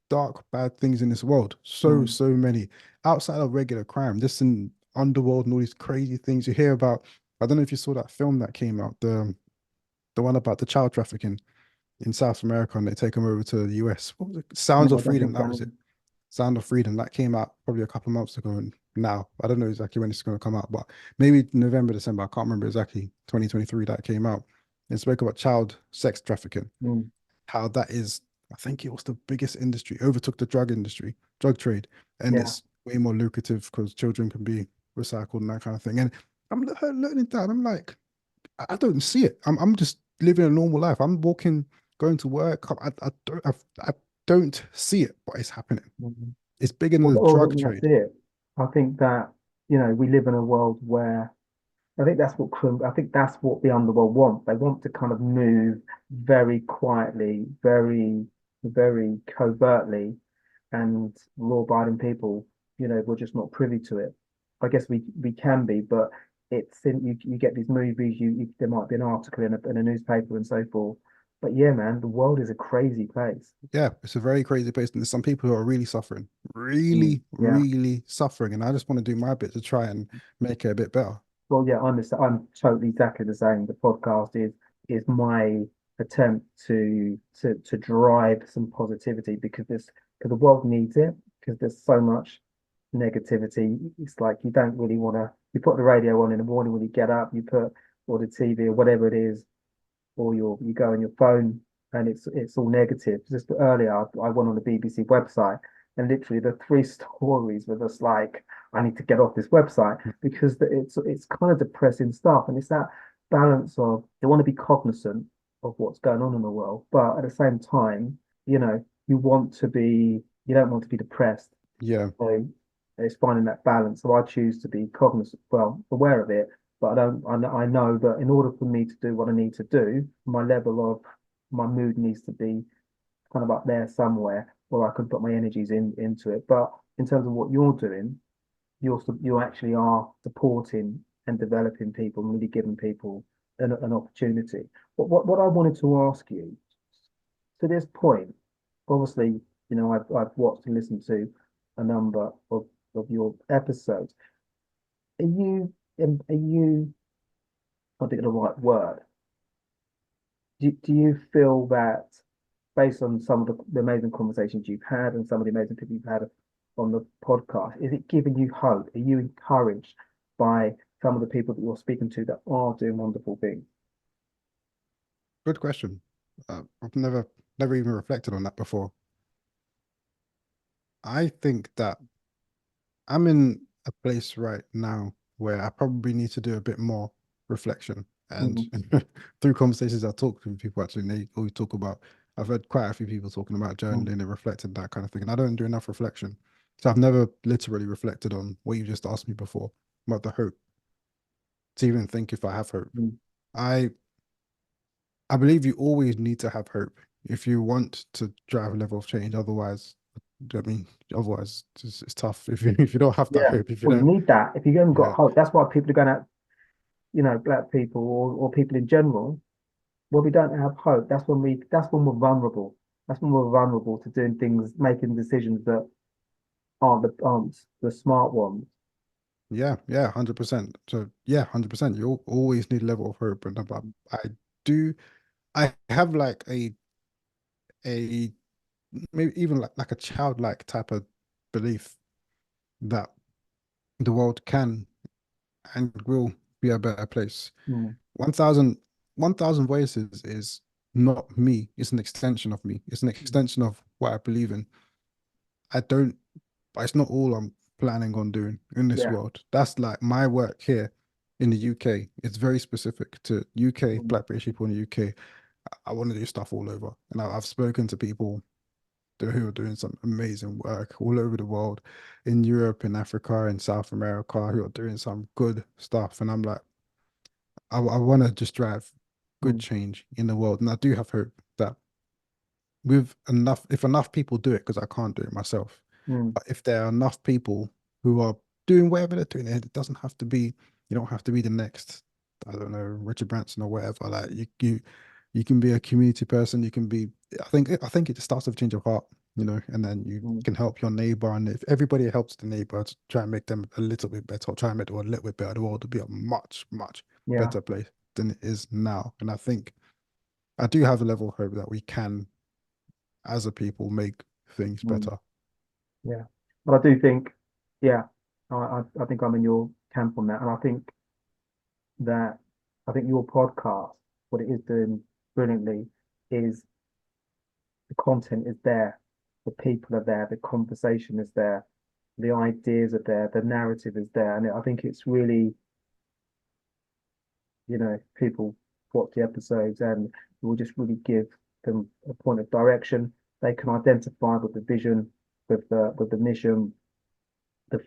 Speaker 3: dark, bad things in this world.
Speaker 2: Mm.
Speaker 3: So many outside of regular crime. This in underworld and all these crazy things you hear about. I don't know if you saw that film that came out, the one about the child trafficking in South America, and they take them over to the US. What was it? Sounds
Speaker 2: No,
Speaker 3: of
Speaker 2: I don't
Speaker 3: Freedom.
Speaker 2: think
Speaker 3: That
Speaker 2: so.
Speaker 3: was it. Sound of Freedom. That came out probably a couple of months ago. And now I don't know exactly when it's going to come out, but maybe November, December. I can't remember exactly. 2023 that came out. It spoke about child sex trafficking.
Speaker 2: Mm.
Speaker 3: How that is, I think it was the biggest industry, overtook the drug industry, drug trade, and
Speaker 2: Yeah.
Speaker 3: it's way more lucrative because children can be recycled and that kind of thing. And I'm learning that. I'm like, I don't see it. I'm just living a normal life. I'm walking, going to work. I don't see it, but it's happening.
Speaker 2: Mm.
Speaker 3: It's bigger than
Speaker 2: Well,
Speaker 3: the drug
Speaker 2: that's
Speaker 3: trade.
Speaker 2: it. I think that, we live in a world where I think that's what the underworld want. They want to kind of move very quietly, very covertly, and law-abiding people, we're just not privy to it. I guess we can be, but it's in you get these movies, there might be an article in a newspaper and so forth. But yeah, man, the world is a crazy place.
Speaker 3: Yeah, it's a very crazy place, and there's some people who are really suffering,
Speaker 2: Mm.
Speaker 3: really,
Speaker 2: Yeah.
Speaker 3: really suffering. And I just want to do my bit to try and make it a bit better.
Speaker 2: Well, yeah, I'm totally exactly the same. The podcast is my attempt to drive some positivity because the world needs it because there's so much negativity. It's like you don't really want to. You put the radio on in the morning when you get up. You put or the TV or whatever it is, or you go on your phone and it's all negative. Just earlier, I went on the BBC website and literally the three stories were just like, I need to get off this website because it's kind of depressing stuff, and it's that balance of you want to be cognizant of what's going on in the world, but at the same time, you don't want to be depressed.
Speaker 3: Yeah,
Speaker 2: So it's finding that balance. So I choose to be cognizant, well, aware of it, but I know that in order for me to do what I need to do, my mood needs to be kind of up there somewhere where I can put my energies into it. But in terms of what you're doing, you actually are supporting and developing people, and really giving people an opportunity. What I wanted to ask you to this point, obviously, I've watched and listened to a number of your episodes. Are you I think the right word? Do you feel that based on some of the amazing conversations you've had and some of the amazing people you've had on the podcast, is it giving you hope? Are you encouraged by some of the people that you're speaking to that are doing wonderful things?
Speaker 3: good question. I've never even reflected on that before. I think that I'm in a place right now where I probably need to do a bit more reflection. And
Speaker 2: Mm.
Speaker 3: through conversations I talk to people, actually, they always talk about, I've heard quite a few people talking about
Speaker 2: Mm.
Speaker 3: journaling and reflecting, that kind of thing. And I don't do enough reflection. So I've never literally reflected on what you just asked me before about the hope, to even think if I have hope.
Speaker 2: Mm.
Speaker 3: I I believe you always need to have hope if you want to drive a level of change. Otherwise, I mean, otherwise it's tough if you don't have that
Speaker 2: Yeah.
Speaker 3: hope. If you
Speaker 2: Well, you
Speaker 3: don't,
Speaker 2: need that. If you haven't got
Speaker 3: yeah,
Speaker 2: hope, that's why people are going out, black people or people in general, when we don't have hope, that's when we're vulnerable. That's when we're vulnerable to doing things, making decisions that aren't the smart ones.
Speaker 3: Yeah, yeah, 100%. So yeah, 100%. You always need a level of hope, and I do. I have like a maybe even like a childlike type of belief that the world can and will be a better place.
Speaker 2: Mm,
Speaker 3: 1,000 1,000 voices is not me. It's an extension of me. It's an extension of what I believe in. I don't, but it's not all I'm planning on doing in this
Speaker 2: yeah.
Speaker 3: world. That's like my work here in the UK. It's very specific to UK,
Speaker 2: Mm,
Speaker 3: Black British people in the UK. I want to do stuff all over. And I've spoken to people who are doing some amazing work all over the world, in Europe, in Africa, in South America, who are doing some good stuff. And I'm like, I want to just drive good
Speaker 2: mm,
Speaker 3: change in the world. And I do have hope that with enough, if enough people do it, because I can't do it myself,
Speaker 2: mm,
Speaker 3: but if there are enough people who are doing whatever they're doing, it doesn't have to be, you don't have to be the next, I don't know, Richard Branson or whatever. Like you can be a community person. You can be, I think it just starts with a change of heart, and then you
Speaker 2: mm,
Speaker 3: can help your neighbor. And if everybody helps the neighbor to try and make them a little bit better, or try and make the world a little bit better, the world will be a much, much
Speaker 2: yeah.
Speaker 3: better place than it is now. And I think I do have a level of hope that we can, as a people, make things
Speaker 2: Mm,
Speaker 3: better.
Speaker 2: yeah. But I do think, yeah, I think I'm in your camp on that. And that I think your podcast, what it is doing brilliantly is the content is there, the people are there, the conversation is there, the ideas are there, the narrative is there. And I think it's really, people watch the episodes and it will just really give them a point of direction. They can identify with the vision, with the mission, the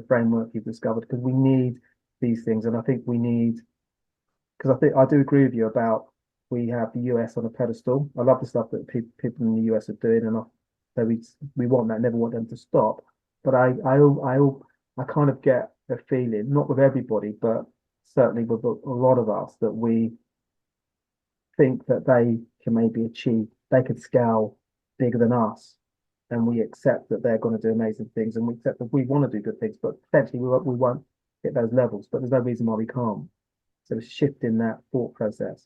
Speaker 2: framework you've discovered, because we need these things. And I think we need, because I think I do agree with you about we have the US on a pedestal. I love the stuff that people in the US are doing, and so we want that, never want them to stop. But I kind of get a feeling, not with everybody, but certainly with a lot of us, that we think that they can maybe achieve, they could scale bigger than us, and we accept that they're going to do amazing things, and we accept that we want to do good things, but potentially we won't hit those levels. But there's no reason why we can't. So it's shifting that thought process.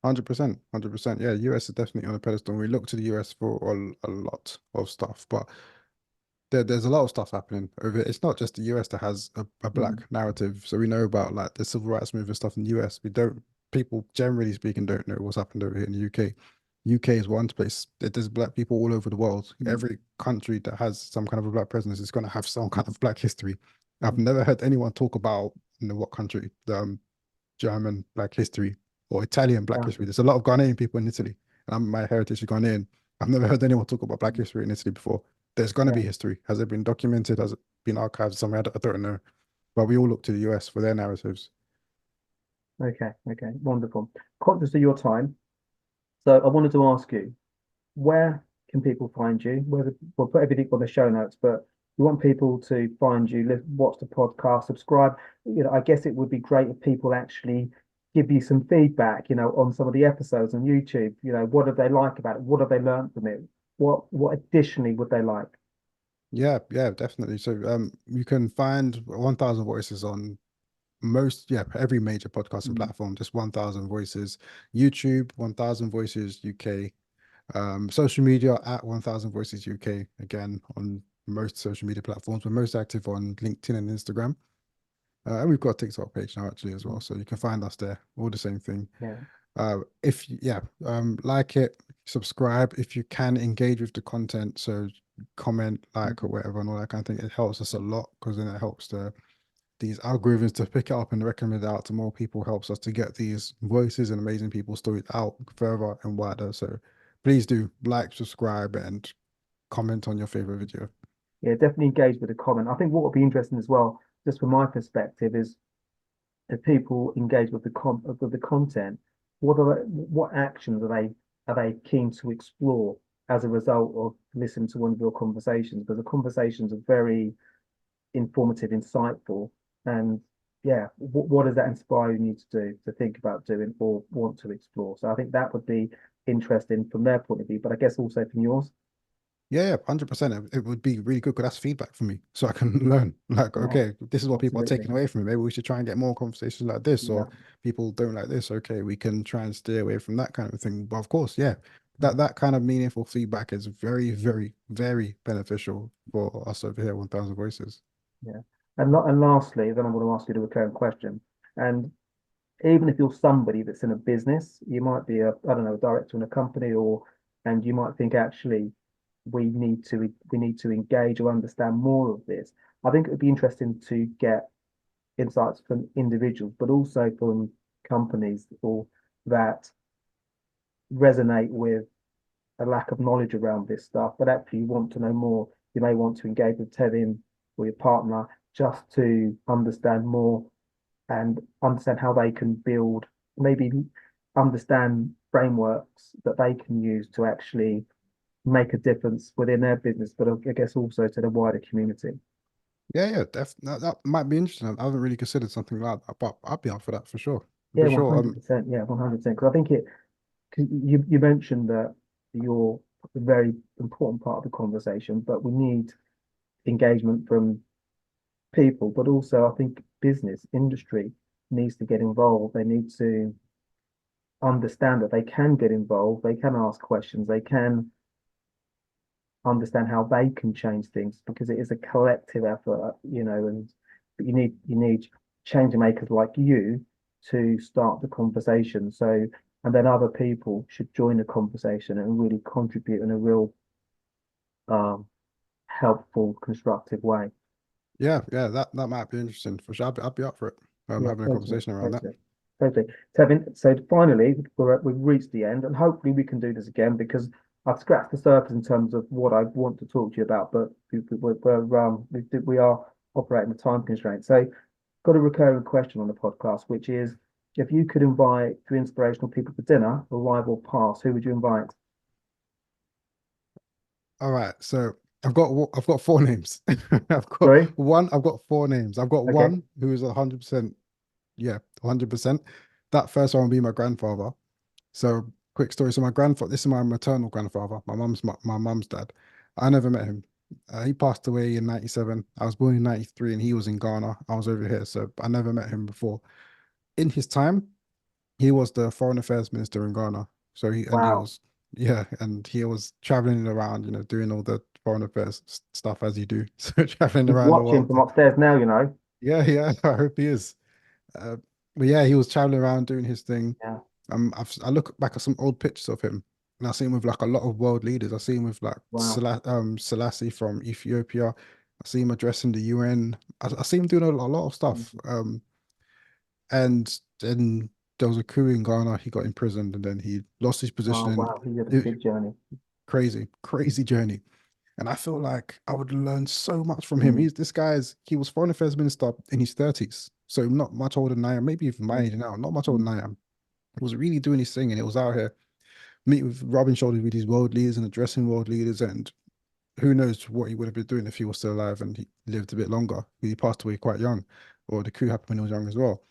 Speaker 3: 100%, 100%. Yeah, US is definitely on a pedestal. We look to the US for a lot of stuff, but there's a lot of stuff happening over it. It's not just the US that has a
Speaker 2: Mm,
Speaker 3: black narrative. So we know about like the civil rights movement stuff in the US. People generally speaking don't know what's happened over here in the UK. UK is one place. There's black people all over the world.
Speaker 2: mm,
Speaker 3: Every country that has some kind of a black presence is going to have some kind of black history. I've
Speaker 2: mm,
Speaker 3: never heard anyone talk about, what country, German Black history or Italian Black
Speaker 2: yeah,
Speaker 3: history. There's a lot of Ghanaian people in Italy, and my heritage is Ghanaian. I've never heard anyone talk about Black
Speaker 2: mm,
Speaker 3: history in Italy before. There's going to
Speaker 2: yeah.
Speaker 3: be history. Has it been documented? Has it been archived somewhere? I don't know. But we all look to the US for their narratives.
Speaker 2: Okay, okay, wonderful. Conscious of your time, so I wanted to ask you, where can people find you? We'll put everything on the show notes, but we want people to find you, watch the podcast, subscribe. I guess it would be great if people actually give you some feedback, on some of the episodes on YouTube. What do they like about it? What have they learned from it? What additionally would they like?
Speaker 3: Yeah, yeah, definitely. So you can find 1,000 voices on every major podcasting
Speaker 2: Mm,
Speaker 3: platform, just 1,000 voices. YouTube, 1,000 voices UK. Social media at 1,000 voices UK, again on most social media platforms. We're most active on LinkedIn and Instagram. And we've got a TikTok page now actually as well.
Speaker 2: mm,
Speaker 3: So you can find us there, all the same thing.
Speaker 2: yeah.
Speaker 3: Like it, subscribe if you can, engage with the content. So comment,
Speaker 2: Mm.
Speaker 3: like, or whatever, and all that kind of thing. It helps us a lot because then it helps these algorithms to pick it up and recommend it out to more people, helps us to get these voices and amazing people stories out further and wider. So please do like, subscribe, and comment on your favorite video.
Speaker 2: Yeah, definitely engage with the comment. I think what would be interesting as well, just from my perspective, is if people engage with the content, what actions are they keen to explore as a result of listening to one of your conversations? Because the conversations are very informative, insightful, and yeah, what does that inspire you to do, to think about doing, or want to explore? So I think that would be interesting from their point of view, but I guess also from yours.
Speaker 3: Yeah, 100%. It would be really good because that's feedback for me, so I can learn. Like,
Speaker 2: Yeah,
Speaker 3: okay, this is what people are
Speaker 2: absolutely.
Speaker 3: taking away from me. Maybe we should try and get more conversations like this,
Speaker 2: Yeah,
Speaker 3: or people don't like this. Okay, we can try and steer away from that kind of thing. But of course, yeah,
Speaker 2: yeah,
Speaker 3: that kind of meaningful feedback is very, very, very beneficial for us over here, 1,000 Voices.
Speaker 2: yeah. And lastly, then I'm going to ask you the recurring question. And even if you're somebody that's in a business, you might be I don't know, a director in a company, and you might think actually we need to engage or understand more of this. I think it would be interesting to get insights from individuals, but also from companies or that resonate with a lack of knowledge around this stuff, but actually you want to know more. You may want to engage with Tevin or your partner just to understand more and understand how they can build, maybe understand frameworks that they can use to actually make a difference within their business, but I guess also to the wider community.
Speaker 3: Yeah, yeah, that might be interesting. I haven't really considered something like that, but I'd be up for that for sure.
Speaker 2: Yeah,
Speaker 3: For sure.
Speaker 2: 100%. Yeah, 100%. Because I think it, cause you mentioned that you're a very important part of the conversation, but we need engagement from people, but also I think business industry needs to get involved. They need to understand that they can get involved, they can ask questions, they can understand how they can change things because it is a collective effort, and you need change makers like you to start the conversation. So, and then other people should join the conversation and really contribute in a real um, helpful, constructive way.
Speaker 3: Yeah, yeah, that might be interesting for sure. I'd be up for it.
Speaker 2: Yeah,
Speaker 3: Having a
Speaker 2: totally,
Speaker 3: conversation around that.
Speaker 2: totally, totally. Tevin, so finally, we've reached the end, and hopefully we can do this again because I've scratched the surface in terms of what I want to talk to you about, but we are operating a time constraint. So, got a recurring question on the podcast, which is if you could invite three inspirational people for dinner, alive or past, who would you invite?
Speaker 3: All right, so I've got four names.
Speaker 2: Sorry?
Speaker 3: I've got four names. I've got
Speaker 2: Okay.
Speaker 3: one who is 100%, yeah, 100%. That first one will be my grandfather. So quick story. So my grandfather, this is my maternal grandfather, my mum's dad. I never met him. He passed away in 97. I was born in 93 and he was in Ghana. I was over here. So I never met him before. In his time, he was the foreign affairs minister in Ghana. So he
Speaker 2: Wow.
Speaker 3: was, yeah, and he was traveling around, doing all the foreign affairs stuff as you do. So traveling
Speaker 2: He's
Speaker 3: around the
Speaker 2: watching
Speaker 3: world.
Speaker 2: from upstairs now, you know.
Speaker 3: Yeah, yeah, I hope he is. Uh, but yeah, he was traveling around doing his thing.
Speaker 2: Yeah.
Speaker 3: I look back at some old pictures of him, and I see him with like a lot of world leaders. I see him with like
Speaker 2: Wow.
Speaker 3: Selassie from Ethiopia. I see him addressing the UN. I see him doing a lot of stuff. And then there was a coup in Ghana. He got imprisoned, and then he lost his
Speaker 2: Oh,
Speaker 3: position. And
Speaker 2: wow. He had a
Speaker 3: it,
Speaker 2: big journey.
Speaker 3: crazy, crazy journey. And I feel like I would learn so much from him.
Speaker 2: Mm,
Speaker 3: He was foreign affairs minister in his 30s, so not much older than I am, maybe even my
Speaker 2: mm,
Speaker 3: age now, not much older
Speaker 2: mm,
Speaker 3: than I am. He was really doing his thing, and it was out here rubbing shoulders with these world leaders and addressing world leaders. And who knows what he would have been doing if he was still alive and he lived a bit longer. He passed away quite young, or the coup happened when he was young as well.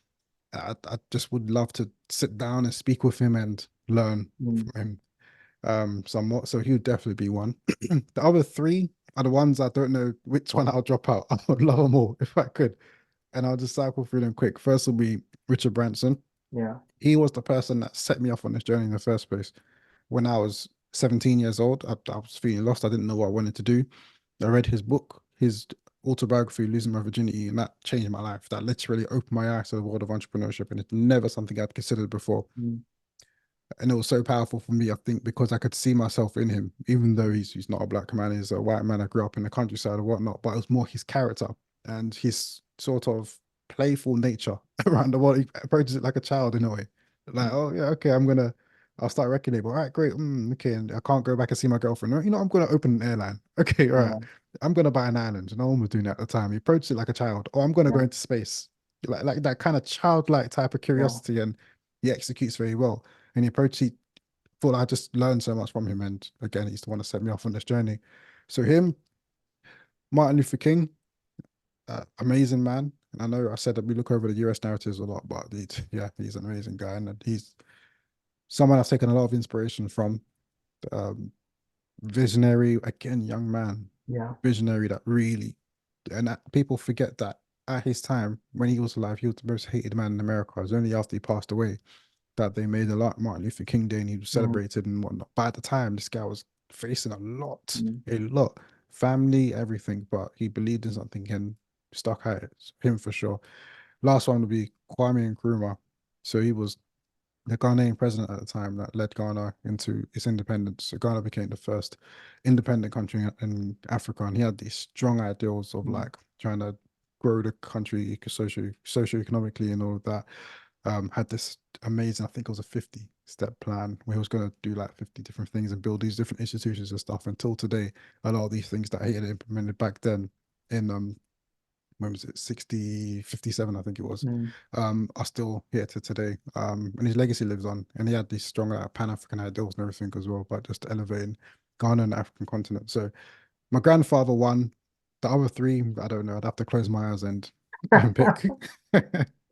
Speaker 3: I just would love to sit down and speak with him and learn
Speaker 2: mm.
Speaker 3: from him somewhat. So he would definitely be one. The other three are the ones I don't know which one I'll drop out. I would love them all if I could. And I'll just cycle through them quick. First will be Richard Branson.
Speaker 2: Yeah.
Speaker 3: He was the person that set me off on this journey in the first place. When I was 17 years old, I was feeling lost. I didn't know what I wanted to do. I read his book, his autobiography, Losing My Virginity, and that changed my life. That literally opened my eyes to the world of entrepreneurship. And it's never something I'd considered before.
Speaker 2: Mm,
Speaker 3: And it was so powerful for me, I think, because I could see myself in him, even though he's not a black man, he's a white man. I grew up in the countryside or whatnot, but it was more his character and his sort of playful nature around the world. He approaches it like a child in a way. Like,
Speaker 2: mm.
Speaker 3: oh yeah, okay, I'll start wrecking it. All right, great. Okay, and I can't go back and see my girlfriend. I'm gonna open an airline. Okay, all right.
Speaker 2: Yeah.
Speaker 3: I'm gonna buy an island. No one was doing that at the time. He approached it like a child. Oh, I'm gonna go
Speaker 2: Yeah.
Speaker 3: into space. Like that kind of childlike type of
Speaker 2: Yeah.
Speaker 3: curiosity, and he executes very well. And he approached he thought I just learned so much from him. And again, he's the one to set me off on this journey. So him, Martin Luther King, amazing man. And I know I said that we look over the US narratives a lot, but yeah, he's an amazing guy. And he's someone I've taken a lot of inspiration from. Um, Visionary, again, young man,
Speaker 2: Yeah.
Speaker 3: visionary that really, and that, people forget that at his time, when he was alive, he was the most hated man in America. It was only after he passed away that they made a lot Martin Luther King Day and he was
Speaker 2: Mm,
Speaker 3: celebrated and whatnot. But at the time, this guy was facing
Speaker 2: mm,
Speaker 3: a lot, family, everything. But he believed in something and stuck at it. Him for sure. Last one would be Kwame Nkrumah. So he was the Ghanaian president at the time that led Ghana into its independence. So Ghana became the first independent country in Africa, and he had these strong ideals of
Speaker 2: mm,
Speaker 3: like trying to grow the country socio-economically and all of that. Had this amazing, I think it was a 50-step plan where he was going to do like 50 different things and build these different institutions and stuff. Until today, a lot of these things that he had implemented back then in when was it 60 57 I think it was,
Speaker 2: mm.
Speaker 3: are still here to today, and his legacy lives on, and he had these strong pan-African ideals and everything as well, but just elevating Ghana and the African continent. So my grandfather won. The other three, I don't know, I'd have to close my eyes and pick.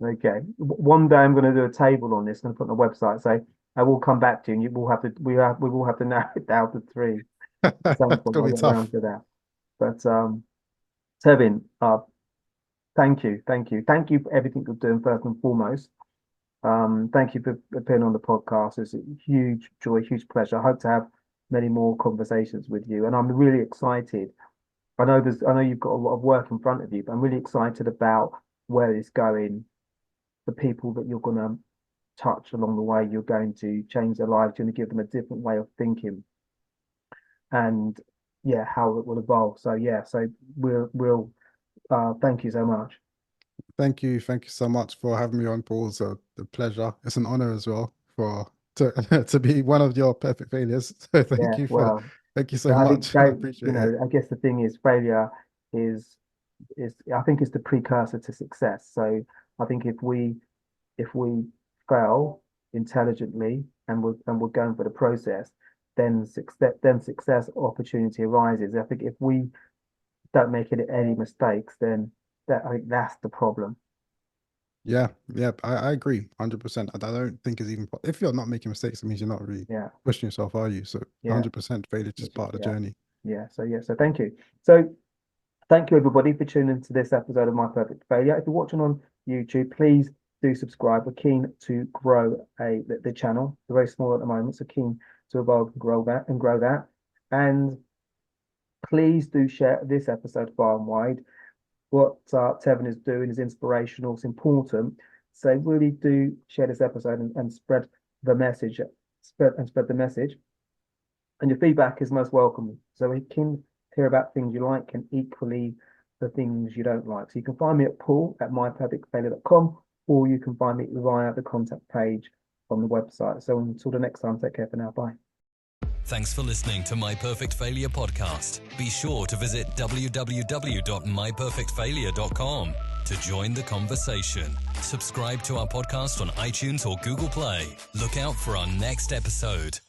Speaker 2: Okay. One day I'm going to do a table on this and put on the website. So I will come back to you, and you will have to we will have to narrow it down to three at some
Speaker 3: It's
Speaker 2: point.
Speaker 3: gonna
Speaker 2: I'll
Speaker 3: be
Speaker 2: get
Speaker 3: tough.
Speaker 2: around to that. But Tevin, thank you for everything you're doing first and foremost. Thank you for appearing on the podcast. It's a huge joy, huge pleasure. I hope to have many more conversations with you, and I'm really excited. I know you've got a lot of work in front of you, but I'm really excited about where it's going, the people that you're going to touch along the way. You're going to change their lives. You're going to give them a different way of thinking, and yeah, how it will evolve. So yeah, so we'll thank you so much.
Speaker 3: Thank you so much for having me on, Paul. It's a pleasure. It's an honor as well for to to be one of your perfect failures. So
Speaker 2: Yeah, well,
Speaker 3: thank you so
Speaker 2: I think
Speaker 3: much. I appreciate it.
Speaker 2: I guess the thing is failure is I think it's the precursor to success. So I think if we fail intelligently and we're going for the process, then success opportunity arises. I think if we don't make any mistakes, then I think that's the problem.
Speaker 3: Yeah, yeah, I agree 100%. I don't think it's even if you're not making mistakes, it means you're not really
Speaker 2: Yeah,
Speaker 3: pushing yourself, are you? So
Speaker 2: yeah,
Speaker 3: 100% failure is just part of the
Speaker 2: yeah,
Speaker 3: journey.
Speaker 2: yeah. So thank you. So thank you everybody for tuning into this episode of My Perfect Failure. If you're watching on YouTube, please do subscribe. We're keen to grow the channel. We're very small at the moment, so keen to evolve and grow that. And please do share this episode far and wide. What Tevin is doing is inspirational. It's important. So really do share this episode and spread the message. Spread the message. And your feedback is most welcome. So we can hear about things you like and equally the things you don't like. So you can find me at Paul at myperfectfailure.com, or you can find me via the contact page on the website. So until the next time, take care for now. Bye.
Speaker 1: Thanks for listening to My Perfect Failure podcast. Be sure to visit www.myperfectfailure.com to join the conversation. Subscribe to our podcast on iTunes or Google Play. Look out for our next episode.